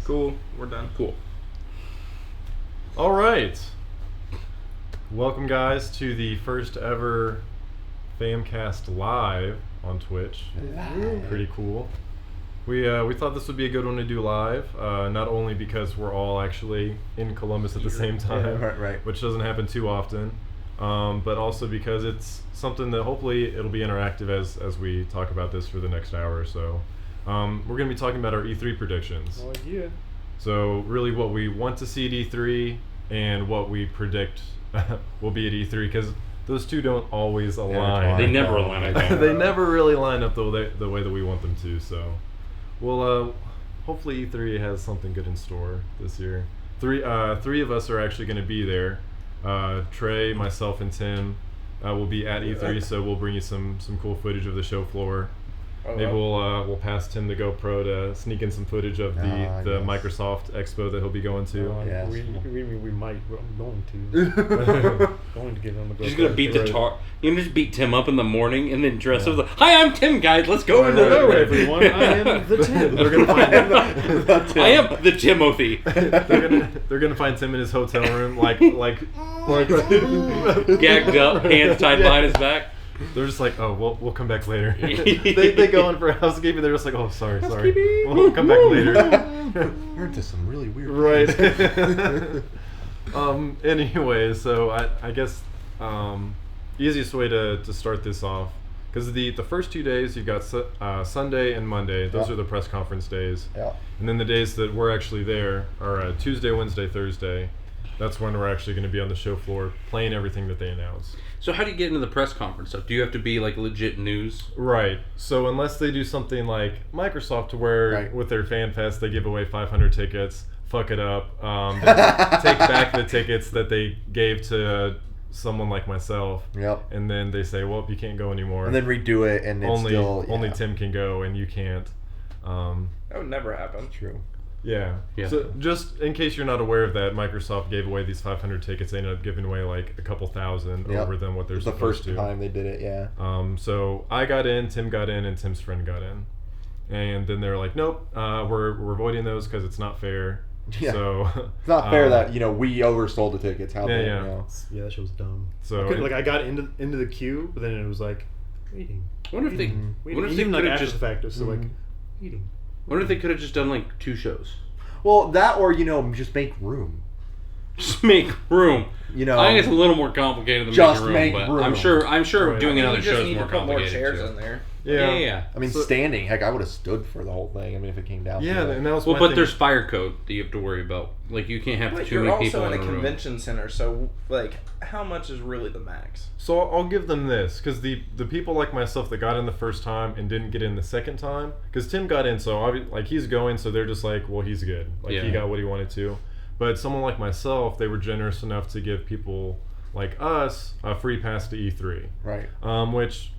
Cool. We're done. Cool. All right. Welcome, guys, to the first ever FAMcast live on Twitch. Pretty cool. We thought this would be a good one to do live, not only because we're all actually in Columbus at the same time, right. which doesn't happen too often, but also because it's something that hopefully it'll be interactive as we talk about this for the next hour or so. We're going to be talking about our E3 predictions. Oh, yeah. So really what we want to see at E3 and what we predict will be at E3, because those two don't always align. They never align. They never really line up the way that we want them to. So we'll hopefully E3 has something good in store this year. Three of us are actually going to be there. Trey, myself, and Tim will be at E3, so we'll bring you some cool footage of the show floor. Maybe we'll pass Tim the GoPro to sneak in some footage of the Yes. Microsoft Expo that he'll be going to. Yes. We might. I'm going to. Going to get on the GoPro. You're just gonna beat the tar. You're gonna just beat Tim up in the morning and then dress up. Like, hi, I'm Tim, guys. Let's go into Hello, the. everyone. I am the Tim. They're gonna find I am the Timothy. they're gonna find Tim in his hotel room, like Gagged up, hands tied behind his back. They're just like, oh, we'll come back later. they go in for housekeeping. They're just like, oh, sorry. We'll come back later. We're into some really weird Right. Anyway, so I guess easiest way to start this off, because the first 2 days you've got Sunday and Monday. Those are the press conference days. Yeah. And then the days that we're actually there are Tuesday, Wednesday, Thursday. That's when we're actually going to be on the show floor playing everything that they announce. So how do you get into the press conference stuff? Do you have to be like legit news? Right. So unless they do something like Microsoft, to where with their Fan Fest they give away 500 tickets, fuck it up, take back the tickets that they gave to someone like myself, and then they say, well, you can't go anymore, and then redo it, and it's only Tim can go and you can't. That would never happen. True. Yeah. So just in case you're not aware of that, Microsoft gave away these 500 tickets. They ended up giving away like a couple thousand over than what they're supposed to. The first time they did it, yeah. So I got in, Tim got in, and Tim's friend got in. And then they're like, nope, we're avoiding those because it's not fair. Yeah. So it's not fair that, we oversold the tickets. How they, Yeah, that shit was dumb. So I got into the queue, but then it was like waiting. I wonder if they even like after just the fact, it's like eating. I wonder if they could have just done like 2 shows. Well, that or just make room. Just make room. I think it's a little more complicated than just making room, but I'm sure doing another show is more complicated. More chairs in there. Yeah. I mean, standing. Heck, I would have stood for the whole thing. I mean, if it came down. Yeah, to and that was but there's fire code that you have to worry about. Like, you can't have too many people in a room. You're also in a convention center, so like, how much is really the max? So I'll give them this, because the people like myself that got in the first time and didn't get in the second time, because Tim got in, so he's going, so they're just like, well, he's good. He got what he wanted to. But someone like myself, they were generous enough to give people like us a free pass to E3. Right. Which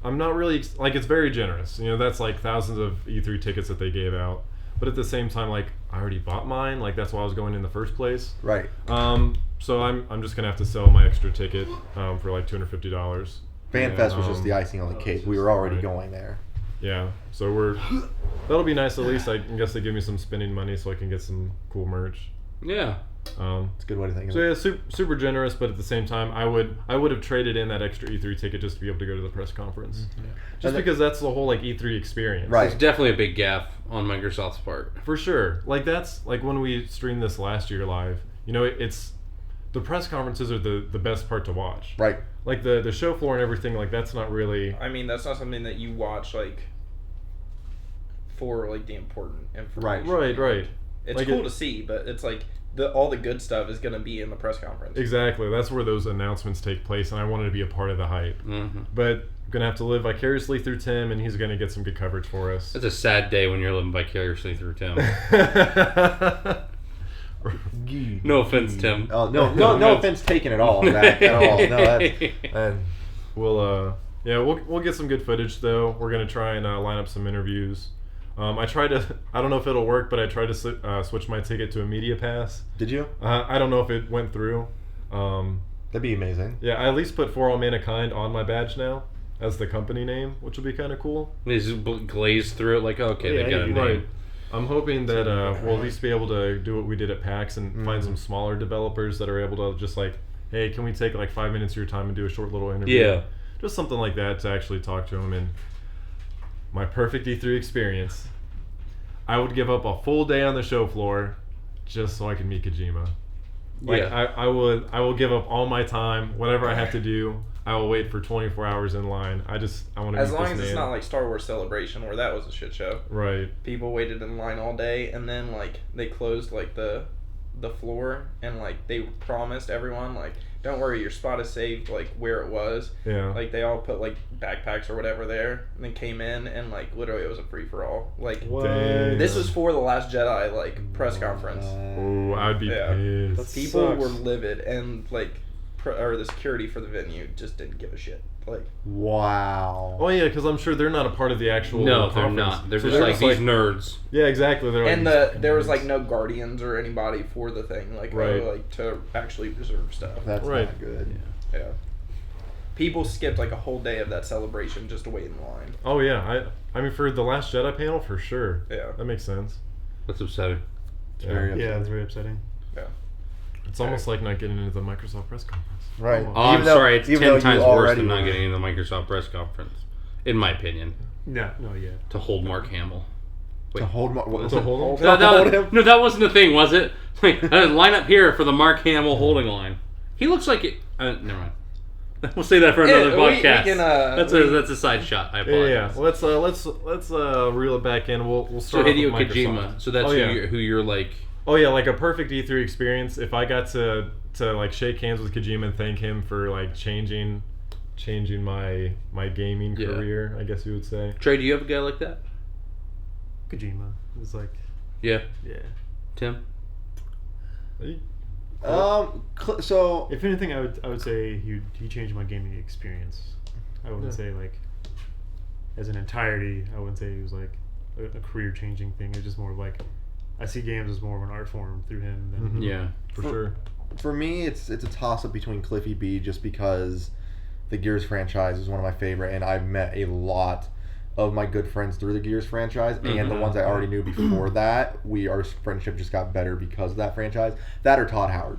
I'm not really it's very generous. That's like thousands of E3 tickets that they gave out. But at the same time, I already bought mine. That's why I was going in the first place. Right. So I'm just gonna have to sell my extra ticket for like $250. FanFest was just the icing on the cake. We were already going there. Yeah. So that'll be nice. At least I guess they give me some spending money so I can get some cool merch. Yeah. It's a good way to think of it. So yeah, super generous, but at the same time, I would have traded in that extra E3 ticket just to be able to go to the press conference. Yeah. Just because that's the whole E3 experience. Right. It's definitely a big gaffe on Microsoft's part. For sure. That's when we streamed this last year live. It's the press conferences are the best part to watch. Right. The show floor and everything. That's not really. I mean, that's not something that you watch for the important information. Right. It's cool to see, but it's all the good stuff is going to be in the press conference. Exactly. That's where those announcements take place, and I wanted to be a part of the hype. Mm-hmm. But I'm going to have to live vicariously through Tim, and he's going to get some good coverage for us. It's a sad day when you're living vicariously through Tim. No offense, Tim. Oh, no offense taken at all. At all. No, we'll get some good footage, though. We're going to try and line up some interviews. I don't know if it'll work, but I tried to switch my ticket to a media pass. Did you? I don't know if it went through. That'd be amazing. Yeah, I at least put For All Manakind on my badge now as the company name, which will be kind of cool. They just glaze through it okay, they got a name. I'm hoping that we'll at least be able to do what we did at PAX and find some smaller developers that are able to just like, hey, can we take like 5 minutes of your time and do a short little interview? Yeah. Just something like that to actually talk to them. And my perfect E3 experience, I would give up a full day on the show floor just so I can meet Kojima. Like, Yeah. I will give up all my time, whatever I have to do. I will wait for 24 hours in line. I want to meet this man. As long as it's not like Star Wars Celebration where that was a shit show. Right. People waited in line all day, and then like they closed like the floor, and like they promised everyone like, don't worry, your spot is saved like where it was. Yeah. Like they all put like backpacks or whatever there, and then came in, and like literally it was a free for all. Like Dang. this was for the Last Jedi like press conference. Oh, I'd be pissed. People sucks. were livid, and like or the security for the venue just didn't give a shit. Like Wow. Oh yeah, because I'm sure they're not a part of the actual. No, they're conference. not. They're So just like these nerds. Yeah, exactly. They're like and these there was nerds. like no guardians or anybody for the thing, like Right. like to actually reserve stuff. That's Right. not good. Yeah. People skipped like a whole day of that celebration just to wait in line. Oh yeah, I mean for the Last Jedi panel for sure. Yeah. That makes sense. That's upsetting. It's very upsetting. Yeah, it's very upsetting. Yeah. It's almost like not getting into the Microsoft press conference. Right. Oh, I'm Even though- sorry. It's even 10 though times you worse already than not were- getting into the Microsoft press conference, in my opinion, No, yeah. to hold Mark Hamill. To hold my. To hold him? No, that wasn't the thing, was it? Like, line up here for the Mark Hamill holding line. He looks like it. Never mind. We'll say that for another we podcast. can, that's a side shot. I Yeah, apologize. yeah. Let's reel it back in. We'll So start off Hideo with Microsoft. Kojima. So that's who you're like. Oh yeah, like a perfect E3 experience. If I got to like shake hands with Kojima and thank him for like changing my gaming Yeah. career, I guess you would say. Trey, do you have a guy like that? Kojima was like, Yeah. yeah. Tim. So If anything, I would say he changed my gaming experience. I wouldn't Yeah. say like as an entirety. I wouldn't say he was like a career changing thing. It's just more of like I see games as more of an art form through him than Mhm. Yeah. For sure. for me, it's a toss up between Cliffy B, just because the Gears franchise is one of my favorite, and I've met a lot of my good friends through the Gears franchise, and the ones I already knew before that. Our friendship just got better because of that franchise. That or Todd Howard,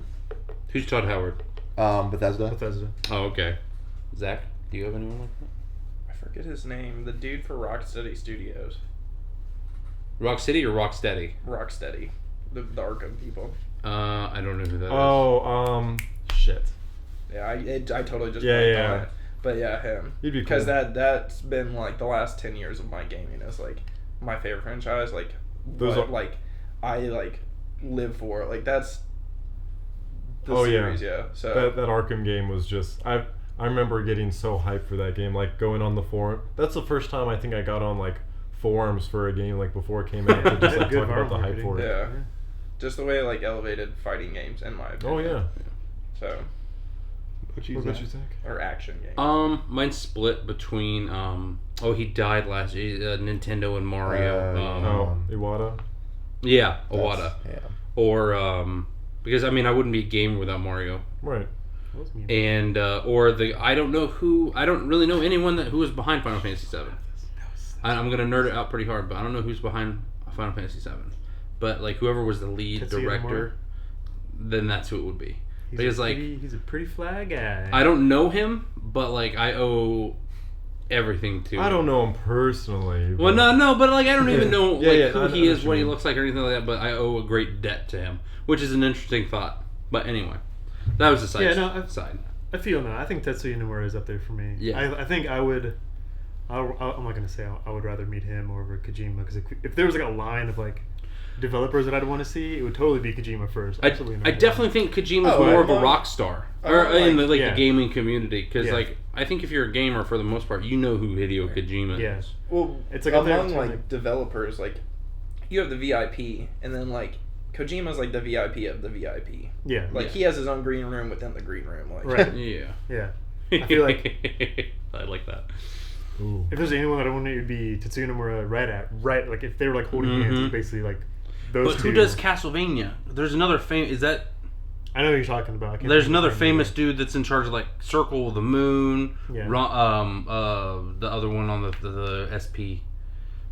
Who's Todd Howard? Bethesda. Bethesda. Oh, okay. Zach, do you have anyone like that? I forget his name. The dude for Rocksteady Studios. Rock City or Rocksteady? Rocksteady. The Arkham people. I don't know who that is. Oh, shit. Yeah, I totally just Yeah, blanked yeah. on it. But yeah, him. He'd be Because cool. that's been like the last 10 years of my gaming is like my favorite franchise. Like, Those what, are- like I like live for it. Like that's the Oh, yeah. series, yeah. So That Arkham game was just I remember getting so hyped for that game, like going on the forum. That's the first time I think I got on like forums for a game like before it came out to just like Good talk about the viral hype for it. yeah, just the way like elevated fighting games in my opinion. Oh yeah. So What What about you, Zach? or action games. Mine's split between he died last year, Nintendo and Mario. Oh, Iwata. Yeah, Iwata. Yeah. Or because I mean I wouldn't be a gamer without Mario. Right. That was me. And or I don't really know anyone who was behind Final Fantasy VII. I'm gonna nerd it out pretty hard, but I don't know who's behind Final Fantasy VII. But like whoever was the lead Tetsuya director, then that's who it would be. Because like he's a pretty fly guy. I don't know him, but like I owe everything to. I don't know him personally. Well, no, but like I don't even know Yeah, like yeah, who I he know is, what what you he mean. looks like, or anything like that. But I owe a great debt to him, which is an interesting thought. But anyway, that was the side. Yeah, no, side. I feel no. I think Tetsuya Nomura is up there for me. Yeah. I think I would. I'm not gonna say I would rather meet him over Kojima, because if there was like a line of like developers that I'd want to see, it would totally be Kojima first. I Absolutely. I definitely think Kojima's Oh, more of a among- rock star, among, or in the yeah. the gaming community, because Yeah. like I think if you're a gamer for the most part, you know who Hideo Kojima Yeah. is. Well, It's like up there among between, like like- developers, like you have the VIP, and then like Kojima's like the VIP of the VIP. Yeah. Like Yeah. he has his own green room within the green room. Like Right. Yeah, Yeah. I feel like I like that. Ooh. if there's anyone that I want, it would be Tetsuya Nomura right. Like if they were like holding hands, Mhm. it's basically like those But two. who does Castlevania? There's another is that I know who you're talking about. I can't there's think another of his name. famous dude that's in charge of like Circle of the Moon. Yeah. The other one on the SP.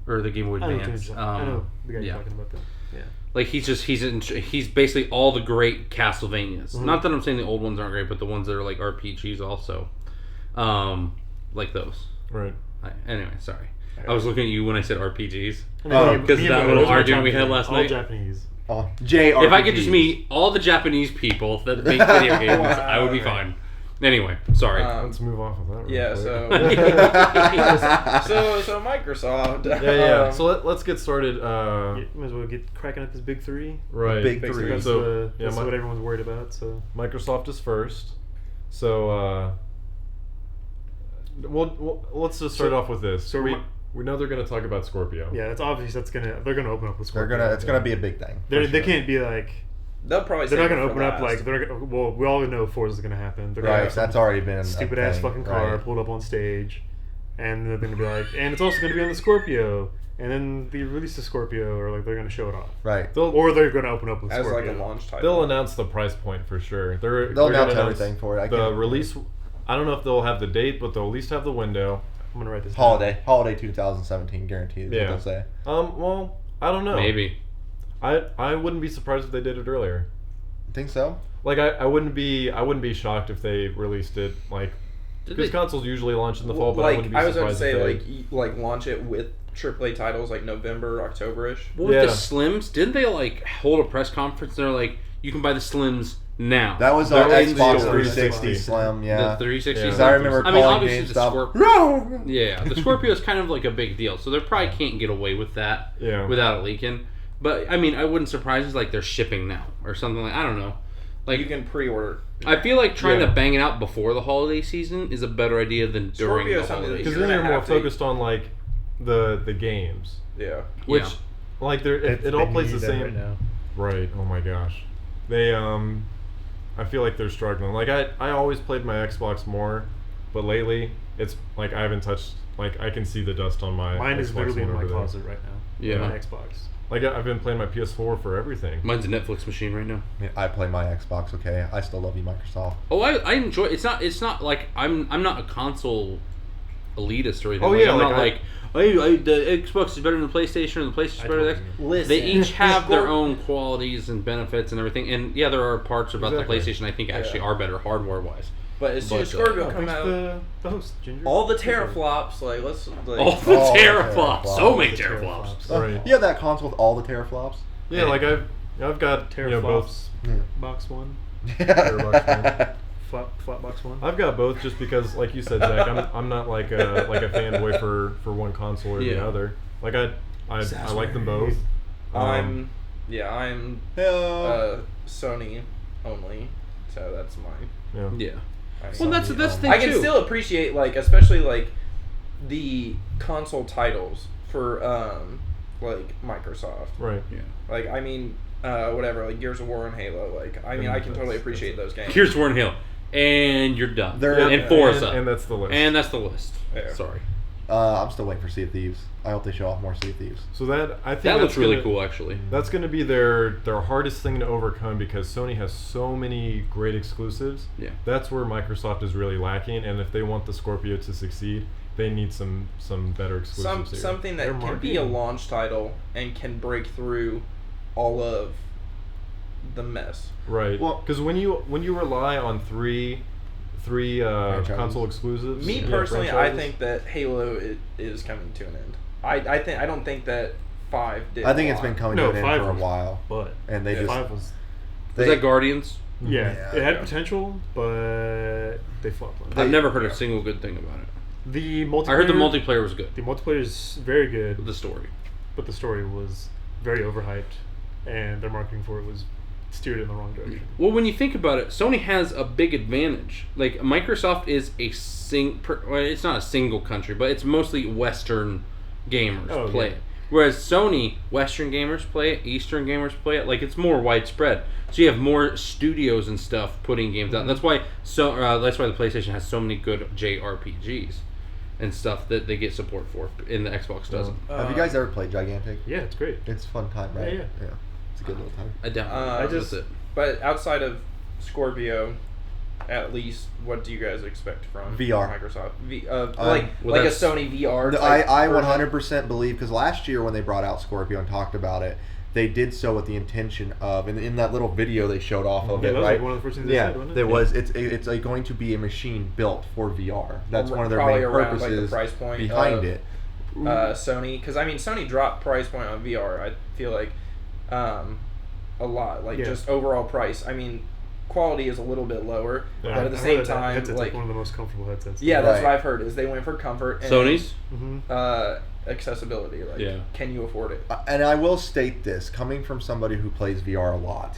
or the Game Boy I know, Advance. I know the guy yeah. you're talking about. That. Yeah. Like he's basically all the great Castlevanias. Mhm. Not that I'm saying the old ones aren't great, but the ones that are like RPGs also, like those. Right. Anyway, sorry. I was looking at you when I said RPGs. Oh, because of that little argument we had last all night. Japanese. Oh, JRPGs. If I could just meet all the Japanese people that make video games, I would be fine. Anyway, sorry. Let's move off of that. Real Yeah, quick. so Microsoft. Yeah. So let's get started. Might as well get cracking up this big three. Right. Big That's, three. So, that's what everyone's worried about. So Microsoft is first. So let's just start off with this. so we know they're going to talk about Scorpio. yeah, that's obvious. They're gonna open up with Scorpio. It's gonna be a big thing. They for sure. can't be like. They'll probably. They're not save it gonna for open up last. like well, we all know Forza's gonna happen. They're gonna Right, have some that's already been a stupid ass thing, fucking car right. pulled up on stage, and they're gonna be like, and it's also gonna be on the Scorpio, and then they release the Scorpio, or like they're gonna show it off, Right. or they're gonna open up with as Scorpio. like a launch title. They'll announce the price point for sure. They'll They'll gonna announce everything for it. I The can't- release. I don't know if they'll have the date, but they'll at least have the window. I'm gonna write this down. Holiday 2017 guaranteed. Yeah. What they'll say. Well, I don't know. Maybe. I wouldn't be surprised if they did it earlier. Think so? Like I wouldn't be shocked if they released it like because consoles usually launch in the fall, but I wouldn't be I was surprised going to say if they, like launch it with AAA titles like November, October-ish. What with Yeah. the Slims? Didn't they like hold a press conference? They're like, you can buy the Slims now. That was They're our in Xbox stores. 360 Slim, yeah. The 360. Yeah. Because I remember I mean, calling obviously the GameStop. Scorpio. No! Yeah, the Scorpio is kind of like a big deal, so they probably can't get away with that Yeah. without it leaking. But I mean, I wouldn't surprise us like they're shipping now or something like I don't know. Like You can pre-order. I feel like trying Yeah. to bang it out before the holiday season is a better idea than during Scorpio the is something holiday that because season. then You're they're gonna more have to- focused on like the games, Yeah. which Yeah. like they're it They all plays the need that same. right now. Right. Oh my gosh. They I feel like they're struggling. Like I always played my Xbox more, but lately it's like I haven't touched. Like I can see the dust on my. Mine is Xbox literally in One my over there. closet right now. Yeah. My Xbox. Like I've been playing my PS4 for everything. Mine's a Netflix machine right now. Yeah, I play my Xbox, okay? I still love you, Microsoft. Oh, I enjoy. It's not like I'm not a console elitist or anything. Oh, like, yeah, I'm like not like the Xbox is better than the PlayStation or the PlayStation is better than the Xbox. Listen. They each have their own qualities and benefits and everything. And yeah, there are parts about Exactly. the PlayStation I think actually are better hardware wise. But as soon as But, Scorpio Oh, come thanks out, the host, Ginger. all the teraflops, like let's like. All the Oh, teraflops, teraflops. so many The teraflops. teraflops. Right. You have that console with all the teraflops? Yeah. Like I've got Teraflops. both. Box one. Xbox Flat box one. I've got both just because, like you said, Zach, I'm not like a fanboy for one console or the Yeah. other. Like I like them both. I'm Hell. Sony only, so that's mine. Yeah. Yeah. I Well, mean, that's the thing I can too. still appreciate like especially like the console titles for like Microsoft. Right. Yeah. Like I mean whatever like Gears of War and Halo. Like I mean I can totally appreciate those games. Here's Warren Hill, and you're done. They're- and Forza, And that's the list. and that's the list. Yeah. Sorry, I'm still waiting for Sea of Thieves. I hope they show off more Sea of Thieves. So that I think that looks that's really gonna- cool actually. That's going to be their hardest thing to overcome because Sony has so many great exclusives. Yeah. That's where Microsoft is really lacking, and if they want the Scorpio to succeed, they need some better exclusives here. Something that They're can be a marketing. launch title and can break through all of the mess. Right. Well- Because when you rely on three Franchises. console exclusives. Me yeah, personally, I franchises, think that Halo is coming to an end. I don't think that 5 did. I think a it's lot. been coming No, to an 5 end for a was- while. But And they Yeah, just... 5 was. Was that Guardians? Yeah, Yeah. it had Yeah. potential, but they flopped on it. I've never heard a single good thing about it. The multiplayer. I heard the multiplayer was good. The multiplayer is very good, The story. but the story was very overhyped, and their marketing for it was steered in the wrong direction. Well, when you think about it, Sony has a big advantage. Like Microsoft is well, it's not a single country, but it's mostly Western gamers Oh, play yeah. it. Whereas Sony, Western gamers play it, Eastern gamers play it. Like it's more widespread. So you have more studios and stuff putting games out. That's why that's why the PlayStation has so many good JRPGs and stuff that they get support for, and the Xbox doesn't. Have you guys ever played Gigantic? Yeah, it's great. It's a fun time, right? Yeah. It's a good little time. I doubt I that's just- it. But outside of Scorpio, at least, what do you guys expect from VR. Microsoft? well, like a that's- Sony VR. No, type I version? 100% believe, because last year when they brought out Scorpio and talked about it, they did so with the intention of, and in that little video they showed off of Yeah, it, that was right? like one of the first things they Yeah, said, wasn't it? there was. It's like going to be a machine built for VR. That's one of their Probably main around, like, the purposes price point behind of- it. Sony, because I mean Sony dropped price point on VR. I feel like a lot, like Yeah. just overall price. I mean, quality is a little bit lower, Yeah, but at the I same heard that time, headset's like one of the most comfortable headsets. yeah, that's Right. what I've heard is they went for comfort and Sony's? accessibility. Like, Yeah. can you afford it? And I will state this, coming from somebody who plays VR a lot,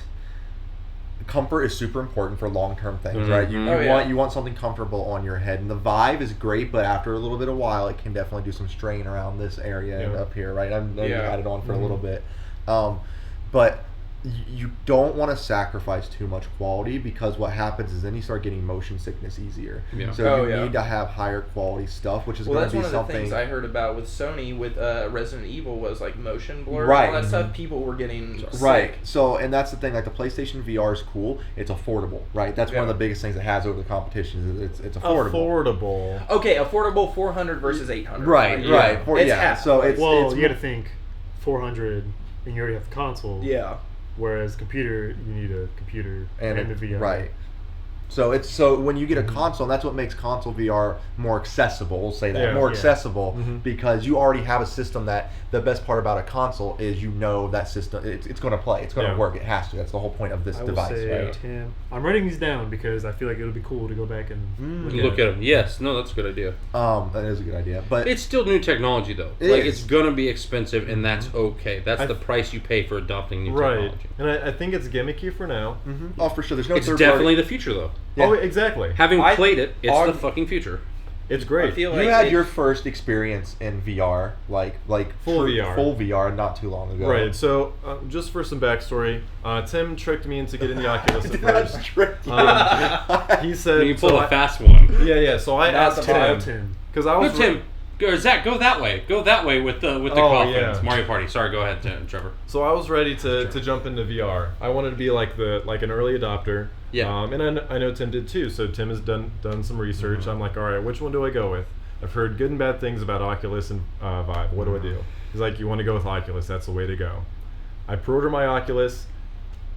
comfort is super important for long-term things, right? You, Mhm. you Oh, yeah. want you want something comfortable on your head, and the Vive is great, but after a little bit of while, it can definitely do some strain around this area and Yeah. up here, right? I've Yeah. had it on for a little bit, but you don't want to sacrifice too much quality, because what happens is then you start getting motion sickness easier. Yeah. So Oh, you yeah. need to have higher quality stuff, which is Well, going that's to be one of the something. things I heard about with Sony with Resident Evil was like motion blur Right. and all that stuff. People were getting Right. sick. So, and that's the thing. Like the PlayStation VR is cool. It's affordable, right? That's one of Yeah. the biggest things it has over the competition. Is it's affordable. Affordable. Okay, affordable 400 versus 800. Right. Like, Right. For, It's yeah. half. So it's Well, it's you got to think 400, and you already have the console. Yeah. Whereas computer, you need a computer and and, it- the VR. right. So it's so when you get a console, and that's what makes console VR more accessible. We'll say that Yeah. more Yeah. accessible Mhm. because you already have a system that the best part about a console is you know that system it's going to play, it's going to Yeah. work, it has to. That's the whole point of this I will device, say, right? Tim, I'm writing these down because I feel like it would be cool to go back and Look at them. Yes. No, that's a good idea. That is a good idea, but It's still new technology, though. It Like, is. it's going to be expensive, and that's okay. That's I- the price you pay for adopting new Right. technology. And I think it's gimmicky for now. oh, for sure, there's no It's third definitely party. the future, though. Yeah. Oh, exactly. Having I- played it, it's on- the fucking future. It's I great. feel You like had it- your first experience in VR, like Full VR. full VR, not too long ago. Right. So, just for some backstory, Tim tricked me into getting the Oculus at That's first. tricky. He said, You pulled so a fast one. yeah. So I Not asked the Vive. Tim because I Go, was Tim. Go, Zach, go that way. Go that way with the Oh, coffins. yeah. Mario Party. Sorry, go ahead, Trevor. So I was ready to jump into VR. I wanted to be like an early adopter. Yeah. And I know Tim did too. So Tim has done some research. I'm like, all right, which one do I go with? I've heard good and bad things about Oculus and Vive. What do I do? He's like, you want to go with Oculus? That's the way to go. I pre-order my Oculus.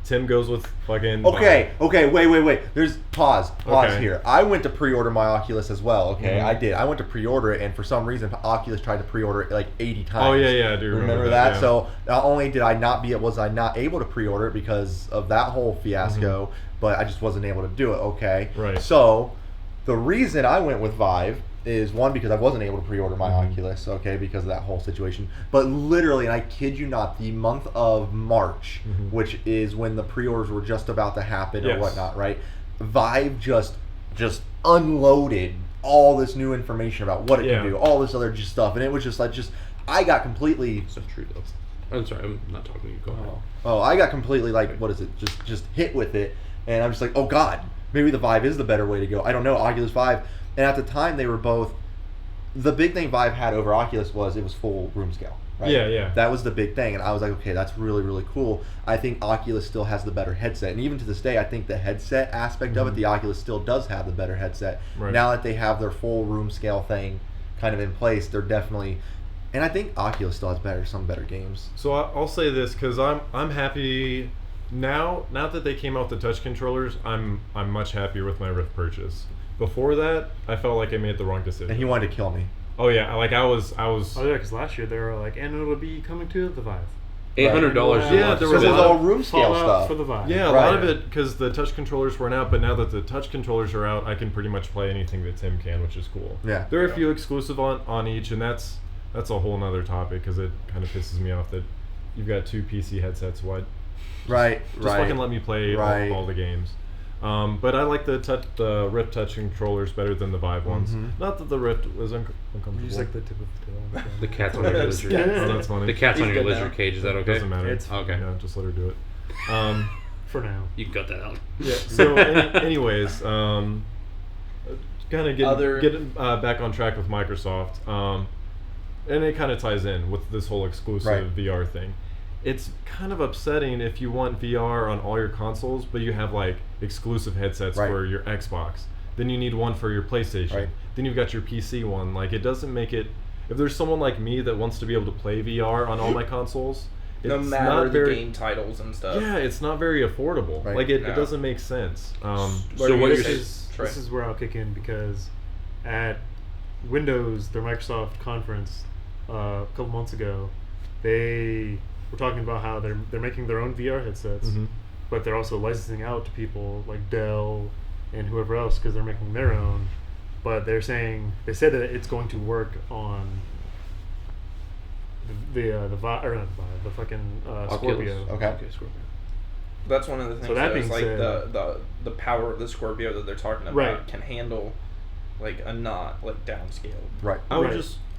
Tim goes with fucking. Okay, wait. There's pause Okay. here. I went to pre-order my Oculus as well. Okay, Mhm. I did. I went to pre-order it, and for some reason, Oculus tried to pre-order it like 80 times. Oh yeah, I do Remember that? yeah. So not only did I not able to pre-order it because of that whole fiasco, but I just wasn't able to do it. Okay, Right. So the reason I went with Vive is one, because I wasn't able to pre-order my Oculus, okay, because of that whole situation. But literally, and I kid you not, the month of March, which is when the pre-orders were just about to happen or Yes. whatnot, right? Vive just unloaded all this new information about what it Yeah. can do, all this other just stuff, and it was just like I got completely. So true, though. I'm sorry, I'm not talking to you. Go ahead. Oh, I got completely like, what is it? Just hit with it, and I'm just like, oh god, maybe the Vive is the better way to go. I don't know, Oculus Vive, and at the time they were both. The big thing Vive had over Oculus was it was full room scale. Right? Yeah. That was the big thing, and I was like, okay, that's really, really cool. I think Oculus still has the better headset, and even to this day, I think the headset aspect of it, the Oculus still does have the better headset. Right. Now that they have their full room scale thing kind of in place, they're definitely. And I think Oculus still has some better games. So I'll say this because I'm happy now that they came out with the touch controllers. I'm much happier with my Rift purchase. Before that, I felt like I made the wrong decision. And he wanted to kill me. Oh yeah, like I was. Oh yeah, because last year they were like, and it'll be coming to the Vive. $800. Right. Yeah, there So was there's a lot all of room scale Fallout stuff. for the Vive. Yeah, a Right. lot of it because the touch controllers weren't out, but now that the touch controllers are out, I can pretty much play anything that Tim can, which is cool. Yeah. There are a few exclusive on each, and that's a whole nother topic because it kind of pisses me off that you've got two PC headsets. Why? Right. Just right. fucking let me play Right. all the games. But I like the Rift touch controllers better than the Vive ones. Not that the Rift was uncomfortable. You just like the tip of the tail. The cat's on your lizard. Oh, that's funny. The cat's on He's your good lizard now. cage. Is that okay? Doesn't matter. It's Okay. Yeah, just let her do it. For now. You can cut that out. Yeah. So, anyways, kind of getting back on track with Microsoft, and it kind of ties in with this whole exclusive Right. VR thing. it's kind of upsetting if you want VR on all your consoles, but you have like exclusive headsets Right. for your Xbox. Then you need one for your PlayStation. Right. Then you've got your PC one. Like, it doesn't make it. If there's someone like me that wants to be able to play VR on all my consoles, No it's matter not the very, game titles and stuff. Yeah, it's not very affordable. Right. Like, it No. doesn't make sense. So what this you're this is where I'll kick in, because at Windows, their Microsoft conference a couple months ago, they were talking about how they're making their own VR headsets, Mhm. but they're also licensing out to people like Dell and whoever else because they're making their own. But they said that it's going to work on the fucking Oculus. Scorpio. Okay. Scorpio. That's one of the things. So that though, is being like said- the power of the Scorpio that they're talking about Right. can handle like a not like downscaled. Right.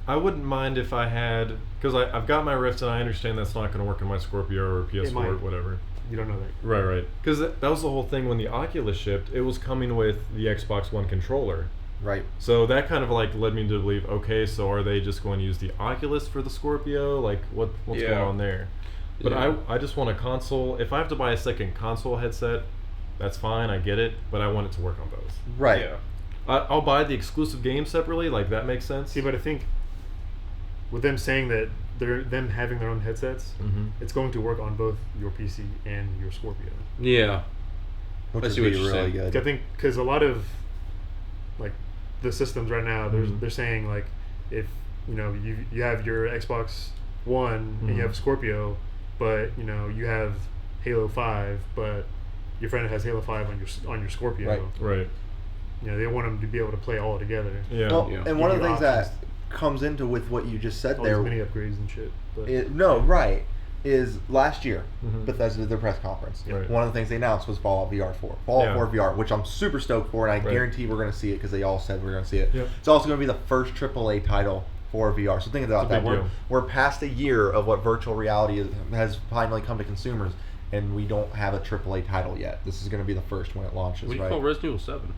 I wouldn't mind if I had, because I've got my Rift and I understand that's not going to work in my Scorpio or PS4 or might. whatever. You don't know that. Right. Because that was the whole thing when the Oculus shipped. It was coming with the Xbox One controller. Right. So that kind of like led me to believe, okay, so are they just going to use the Oculus for the Scorpio? Like, what's Yeah. going on there? But Yeah. I just want a console. If I have to buy a second console headset, that's fine. I get it. But I want it to work on both. Right. Yeah. I'll buy the exclusive games separately. Like, that makes sense. See, but I think with them saying that them having their own headsets, Mm-hmm. it's going to work on both your PC and your Scorpio. Yeah. Which I would see what be you're really saying. good. I think because a lot of like the systems right now, Mhm. they're saying like if you have your Xbox One and Mhm. you have Scorpio, but you have Halo 5, but your friend has Halo 5 on your Scorpio. Right. Right. They want them to be able to play all together. Yeah. Well, Yeah. and one of Give the you things that options. comes into with what you just said All there, these mini upgrades and shit. But is last year Mhm. Bethesda did their press conference. Right. One of the things they announced was Fallout VR 4. Fallout Yeah. 4 VR, which I'm super stoked for, and I Right. guarantee we're going to see it because they all said we're going to see it. Yep. It's also going to be the first AAA title for VR. So think about It's a that. big deal. We're past a year of what virtual reality has finally come to consumers, and we don't have a AAA title yet. This is going to be the first when it launches, What do you right? call Resident Evil 7?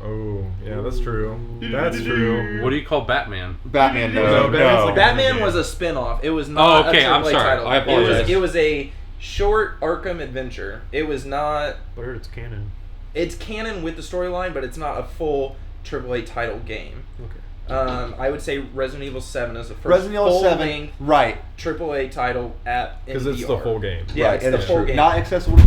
Oh, yeah, that's true. That's true. What do you call Batman? Batman, No, no. Batman's like- Batman was a spin-off. It was not okay, a I'm AAA sorry. title. I apologize. It was a short Arkham adventure. It was not... I heard it's canon. It's canon with the storyline, but it's not a full AAA title game. Okay. I would say Resident Evil 7 is the first Resident Evil 7, full-length right. AAA title in Because it's the VR. full game. Yeah, right, it's and the full game. Not accessible to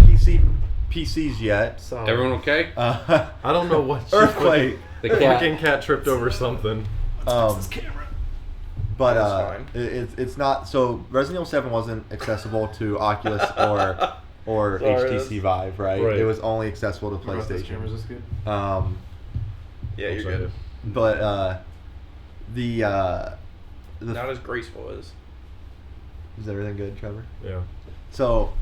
PCs yet. Solid. Everyone okay? I don't know what. Earthquake. The The cat. fucking cat tripped over something. But That's fine. it's not. So Resident Evil 7 wasn't accessible to Oculus or Sorry, HTC Vive, right? Right. It was only accessible to PlayStation. Cameras is good. Yeah, you're I'm good. But the Not as graceful as... is everything good, Trevor? Yeah. So,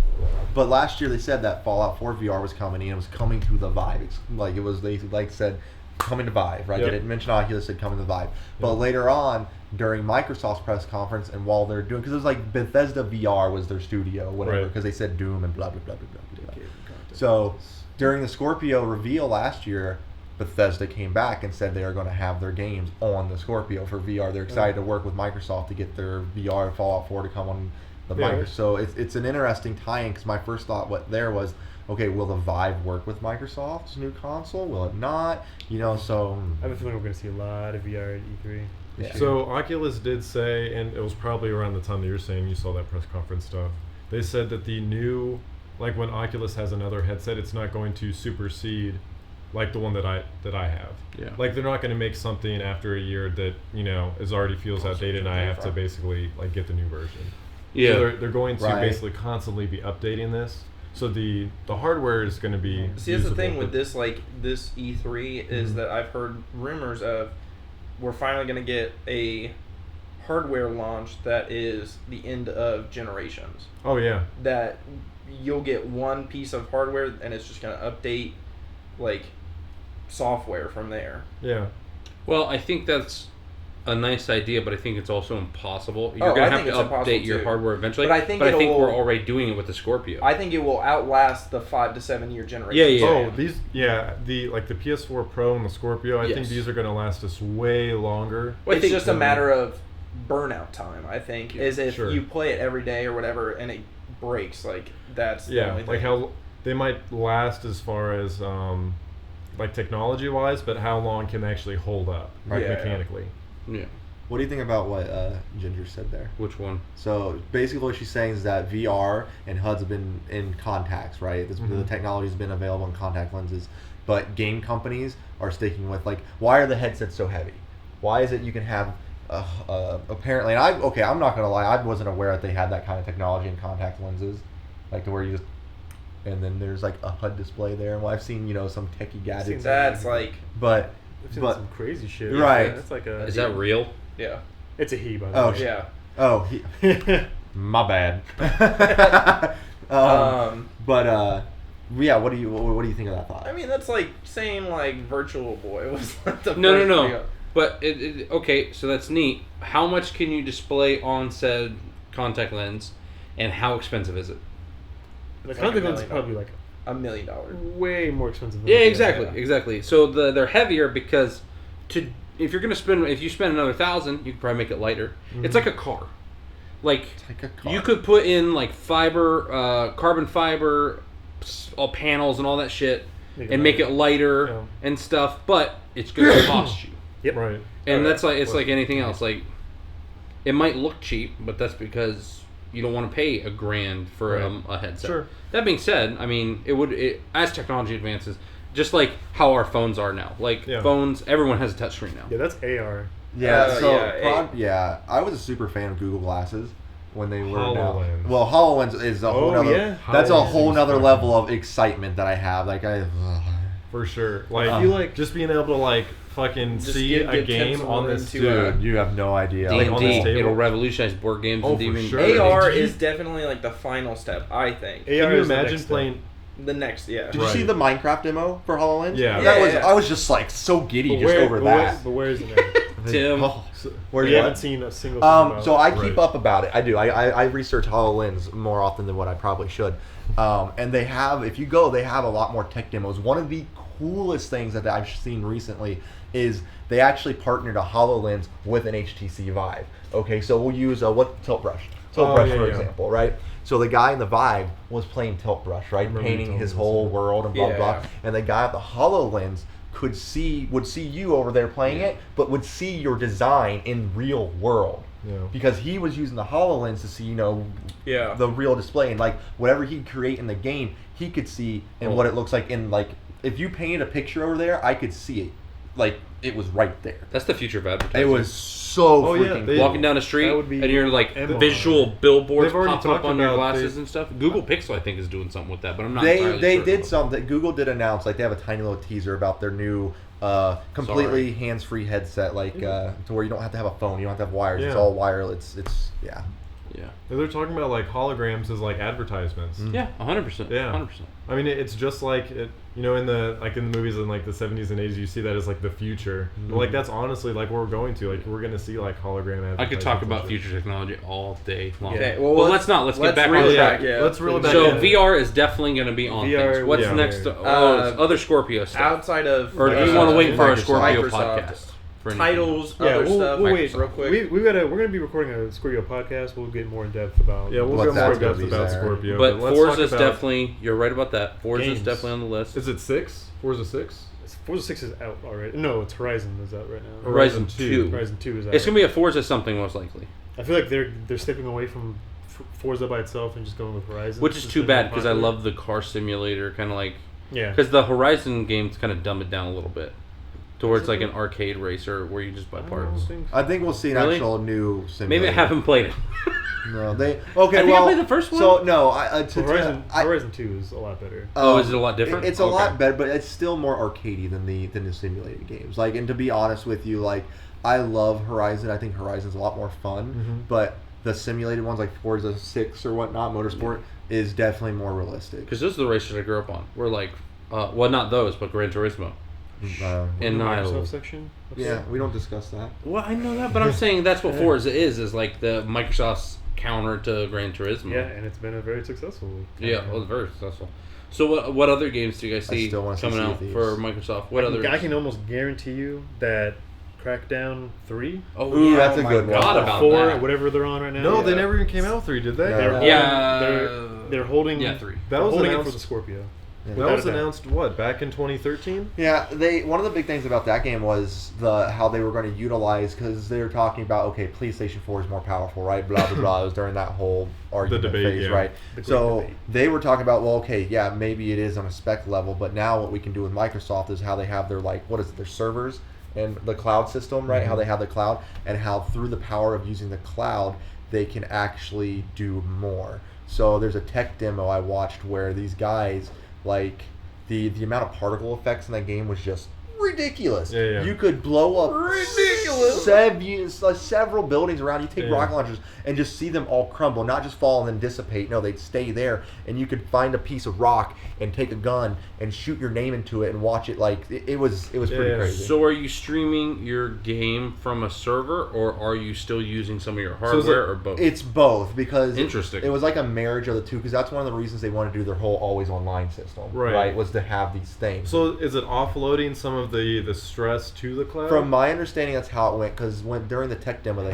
but last year they said that Fallout 4 VR was coming, and it was coming to the Vive. It's like it was, they like said, coming to Vive, right? Yep. They didn't mention Oculus, said coming to Vive. But Yep. later on, during Microsoft's press conference, and while they're doing, because it was like Bethesda VR was their studio, whatever, Right. because they said Doom and blah blah blah blah blah blah. So during the Scorpio reveal last year, Bethesda came back and said they are going to have their games on the Scorpio for VR. They're excited to work with Microsoft to get their VR Fallout 4 to come on the Yeah. Microsoft. So it's an interesting tie-in, because my first thought was, okay, will the Vive work with Microsoft's new console? Will it not? So I have a feeling we're going to see a lot of VR at E3. this Yeah. year. So Oculus did say, and it was probably around the time that you're saying you saw that press conference stuff. They said that the new, like when Oculus has another headset, it's not going to supersede like the one that I have. Yeah. Like they're not going to make something after a year that is already feels outdated, and I have to basically like get the new version. Yeah. So they're going to Right. basically constantly be updating this. So the hardware is going to be. See, that's the usable, thing with but- this E3 is Mhm. that I've heard rumors of we're finally going to get a hardware launch that is the end of generations. Oh yeah. That you'll get one piece of hardware and it's just going to update like software from there. Yeah. Well, I think that's a nice idea, but I think it's also impossible. You're Oh, going I to have think to it's impossible update your too. hardware eventually. But I think we're it'll- already doing it with the Scorpio. I think it will outlast the 5 to 7 year generation. Yeah, yeah. Oh, these the PS4 Pro and the Scorpio. I think Yes. these are going to last us way longer. Well, I It's think just a matter of burnout time. I think is if Sure. you play it every day or whatever and it breaks. Like that's the Yeah, only like thing. how they might last as far as like technology wise, but how long can they actually hold up, right? Yeah. Mechanically. Yeah. What do you think about what Ginger said there? Which one? So basically, what she's saying is that VR and HUDs have been in contacts, right? The technology's been available in contact lenses, but game companies are sticking with like, why are the headsets so heavy? Why is it you can have apparently? And I'm not gonna lie, I wasn't aware that they had that kind of technology in contact lenses, like to where you just and then there's like a HUD display there. Well, I've seen some techie gadgets, That's like but I've seen but some crazy shit. Right. Yeah, it's like a. Is that real? yeah, It's a he, by the Oh, way. yeah. oh my bad. But yeah, what do you think of that thought? I mean, that's like saying like Virtual Boy was like the No. first video. But okay, so that's neat. How much can you display on said contact lens, and how expensive is it? The Like contact $1 lens is million. probably like $1 million. way more expensive than Yeah, the- exactly. So they're heavier because if you spend another $1,000, you could probably make it lighter. It's like a car. Like like a car. you could put in like fiber, carbon fiber, all panels and all that shit, and make it lighter Yeah. and stuff. But it's going to cost you. Yep. Right. And that's like it's like anything else. Like it might look cheap, but that's because you don't want to pay $1,000 for Right. a headset. Sure. That being said, I mean, as technology advances, just like how our phones are now. Like Yeah. phones, everyone has a touchscreen now. Yeah, that's AR. I was a super fan of Google Glasses when they were HoloLens. Well, HoloLens is a whole Oh, nother. yeah. That's a HoloLens whole is nother fucking- level of excitement that I have. Like For sure. Like I feel like- just being able to like fucking Just see get a game pencil on this into, dude. you have no idea. Like, on this D&D, table. it'll revolutionize board games Oh, and for even sure. AR Did you- is definitely like the final step, I think. AR Can you is the imagine next playing? The next, yeah. Did you see Right. the Minecraft demo for HoloLens? Yeah. That Yeah, was. yeah. I was just like so giddy But just over that. But where is it now? Tim. Oh, So, where's We that? haven't seen a single thing about So I keep Right. up about it. I do. I research HoloLens more often than what I probably should. And they have, if you go, they have a lot more tech demos. One of the coolest things that I've seen recently is they actually partnered a HoloLens with an HTC Vive. Okay, so we'll use Tilt Brush. Tilt Brush, for example, right? So the guy in the Vive was playing Tilt Brush, right? remember you Painting told his me this, whole yeah. world and blah, Yeah. blah. And the guy at the HoloLens would see you over there playing it, but would see your design in real world. Yeah. Because he was using the HoloLens to see, Yeah. the real display, and like whatever he'd create in the game, he could see in what it looks like in like if you painted a picture over there, I could see it, like it was right there. That's the future of advertising. It was so Oh, yeah, freaking they- cool. Walking down the street That would be and you're like MR. visual billboards They've already popping up talked on your about glasses they- and stuff. Google Pixel, I think, is doing something with that, but I'm not. They entirely sure. did something. Google did announce, like they have a tiny little teaser about their new completely hands-free headset, like to where you don't have to have a phone, you don't have to have wires. It's Yeah. all wireless. It's yeah. Yeah. They're talking about like holograms as like advertisements. Yeah, 100%. Yeah. 100%. I mean, it's just like it, in the movies in like the 70s and 80s, you see that as like the future. But like that's honestly like what we're going to. Like we're gonna see like hologram advertisements. I could talk and about shit. future technology all day long. Okay, well, well, let's not. Let's get back reel on it track. back, yeah. Let's reel it back. So in. VR is definitely going to be on VR, things. What's yeah. next? Uh, Other Scorpio stuff. Outside of Or do you want to wait for our Microsoft. Scorpio Microsoft. podcast? For anything? titles, Yeah, other we'll stuff, wait real quick. we're gonna be recording a Scorpio podcast. We'll get more in depth about. Yeah, we'll What go more that's in gonna depth be about there. Scorpio. But let's Forza's talk about, definitely. You're right about that. Forza's Games. definitely on the list. Is it 6? Forza 6? Forza 6 is out already. No, it's Horizon is out right now. Horizon 2. Horizon 2 is out. It's gonna be a Forza something most likely, I feel like they're stepping away from Forza by itself and just going with Horizon. which is It's too been bad more because I popular. love the car simulator kind of like Yeah. because the Horizon games kind of dumb it down a little bit towards like an arcade racer where you just buy parts. I think we'll see an Really? actual new simulator. Maybe I haven't played it. No, they okay. I think I well, played the first one. So no, Horizon 2 is a lot better. Oh, is it a lot different? It's a Okay. lot better, but it's still more arcadey than the simulated games. Like, and to be honest with you, like I love Horizon. I think Horizon's a lot more fun, but the simulated ones like Forza 6 or whatnot, Motorsport, is definitely more realistic. Because those are the races I grew up on. We're like, well, not those, but Gran Turismo. And The Nile. Microsoft section. yeah, we don't discuss that. Well, I know that, but I'm saying that's what Forza is like the Microsoft's counter to Gran Turismo. Yeah, and it's been a very successful. Yeah, well, it's very successful. So what other games do you guys see still wanna see coming Sea of out Thieves. for Microsoft? What other? I can almost guarantee you that Crackdown 3. Oh, Ooh, yeah. that's a my good one. God about 4, that. whatever they're on right now. No, Yeah. they never even came out with 3, did they? No. They're holding, Yeah. they're holding. Yeah, 3. That They're was holding it announced. for the Scorpio. Yeah. That Without was a doubt. announced what, back in 2013? Yeah, one of the big things about that game was how they were going to utilize, because they were talking about, okay, PlayStation 4 is more powerful, right? Blah blah blah. It was during that whole argument debate, phase, yeah. right? The great So debate. they were talking about, well, okay, yeah, maybe it is on a spec level, but now what we can do with Microsoft is how they have their their servers and the cloud system, right? How they have the cloud, and how through the power of using the cloud, they can actually do more. So there's a tech demo I watched where these guys the amount of particle effects in that game was just ridiculous. Yeah. You could blow up several buildings around. You take Yeah. rocket launchers and just see them all crumble, not just fall and then dissipate. No, they'd stay there, and you could find a piece of rock and take a gun and shoot your name into it and watch it. It was pretty Yeah. crazy. So are you streaming your game from a server, or are you still using some of your is hardware, it- or both? It's both, because Interesting. it was like a marriage of the two, because that's one of the reasons they wanted to do their whole always online system, Right. was to have these things. So is it offloading some of the stress to the cloud? From my understanding, that's how it went. Because during the tech demo, they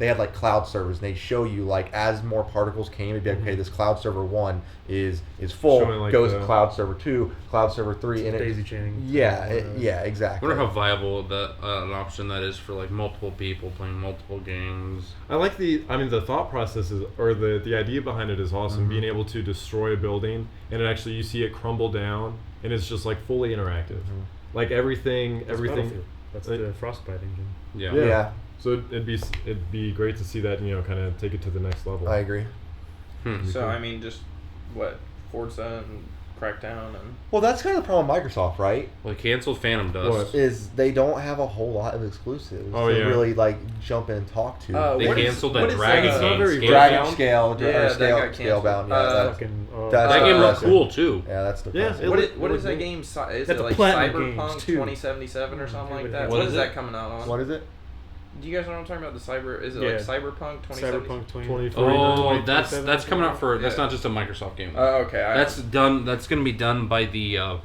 had cloud servers. And they show you as more particles came, it'd be like, okay, this cloud server 1 is full. Showing, Goes to cloud server 2, cloud server 3, and Daisy chaining. yeah, I exactly. wonder how viable an option that is for multiple people playing multiple games. I like the thought process or the idea behind it is awesome. Mm-hmm. Being able to destroy a building and you see it crumble down, and it's just fully interactive. Mm-hmm. Like everything. That's the Frostbite engine. Yeah. Yeah. So it'd be great to see that kind of take it to the next level. I agree. So I mean, just what Forza and Crackdown and Well, that's kind of the problem with Microsoft, right? Well, they canceled Phantom Dust. What? Is they don't have a whole lot of exclusives Oh, to yeah. really jump in and talk to. They what is- canceled what that is Dragon that? game. Very Scalebound. Dragon Scale, Yeah, or that scale, got canceled. Scalebound. Yeah, Fucking. that's That game looked depressing. cool too. Yeah, that's depressing. What It is looked that neat. game? Is That's it the like Platinum Cyberpunk games, too. 2077 or something like that? What What is is it? that coming out on? What is it? Do you guys know what I'm talking about? The cyber? Is it Yeah. like Cyberpunk 2077? Cyberpunk 2049. Oh, that's 2027, coming out for. That's Yeah. not just a Microsoft game. Oh, okay. That's done. That's going to be done by the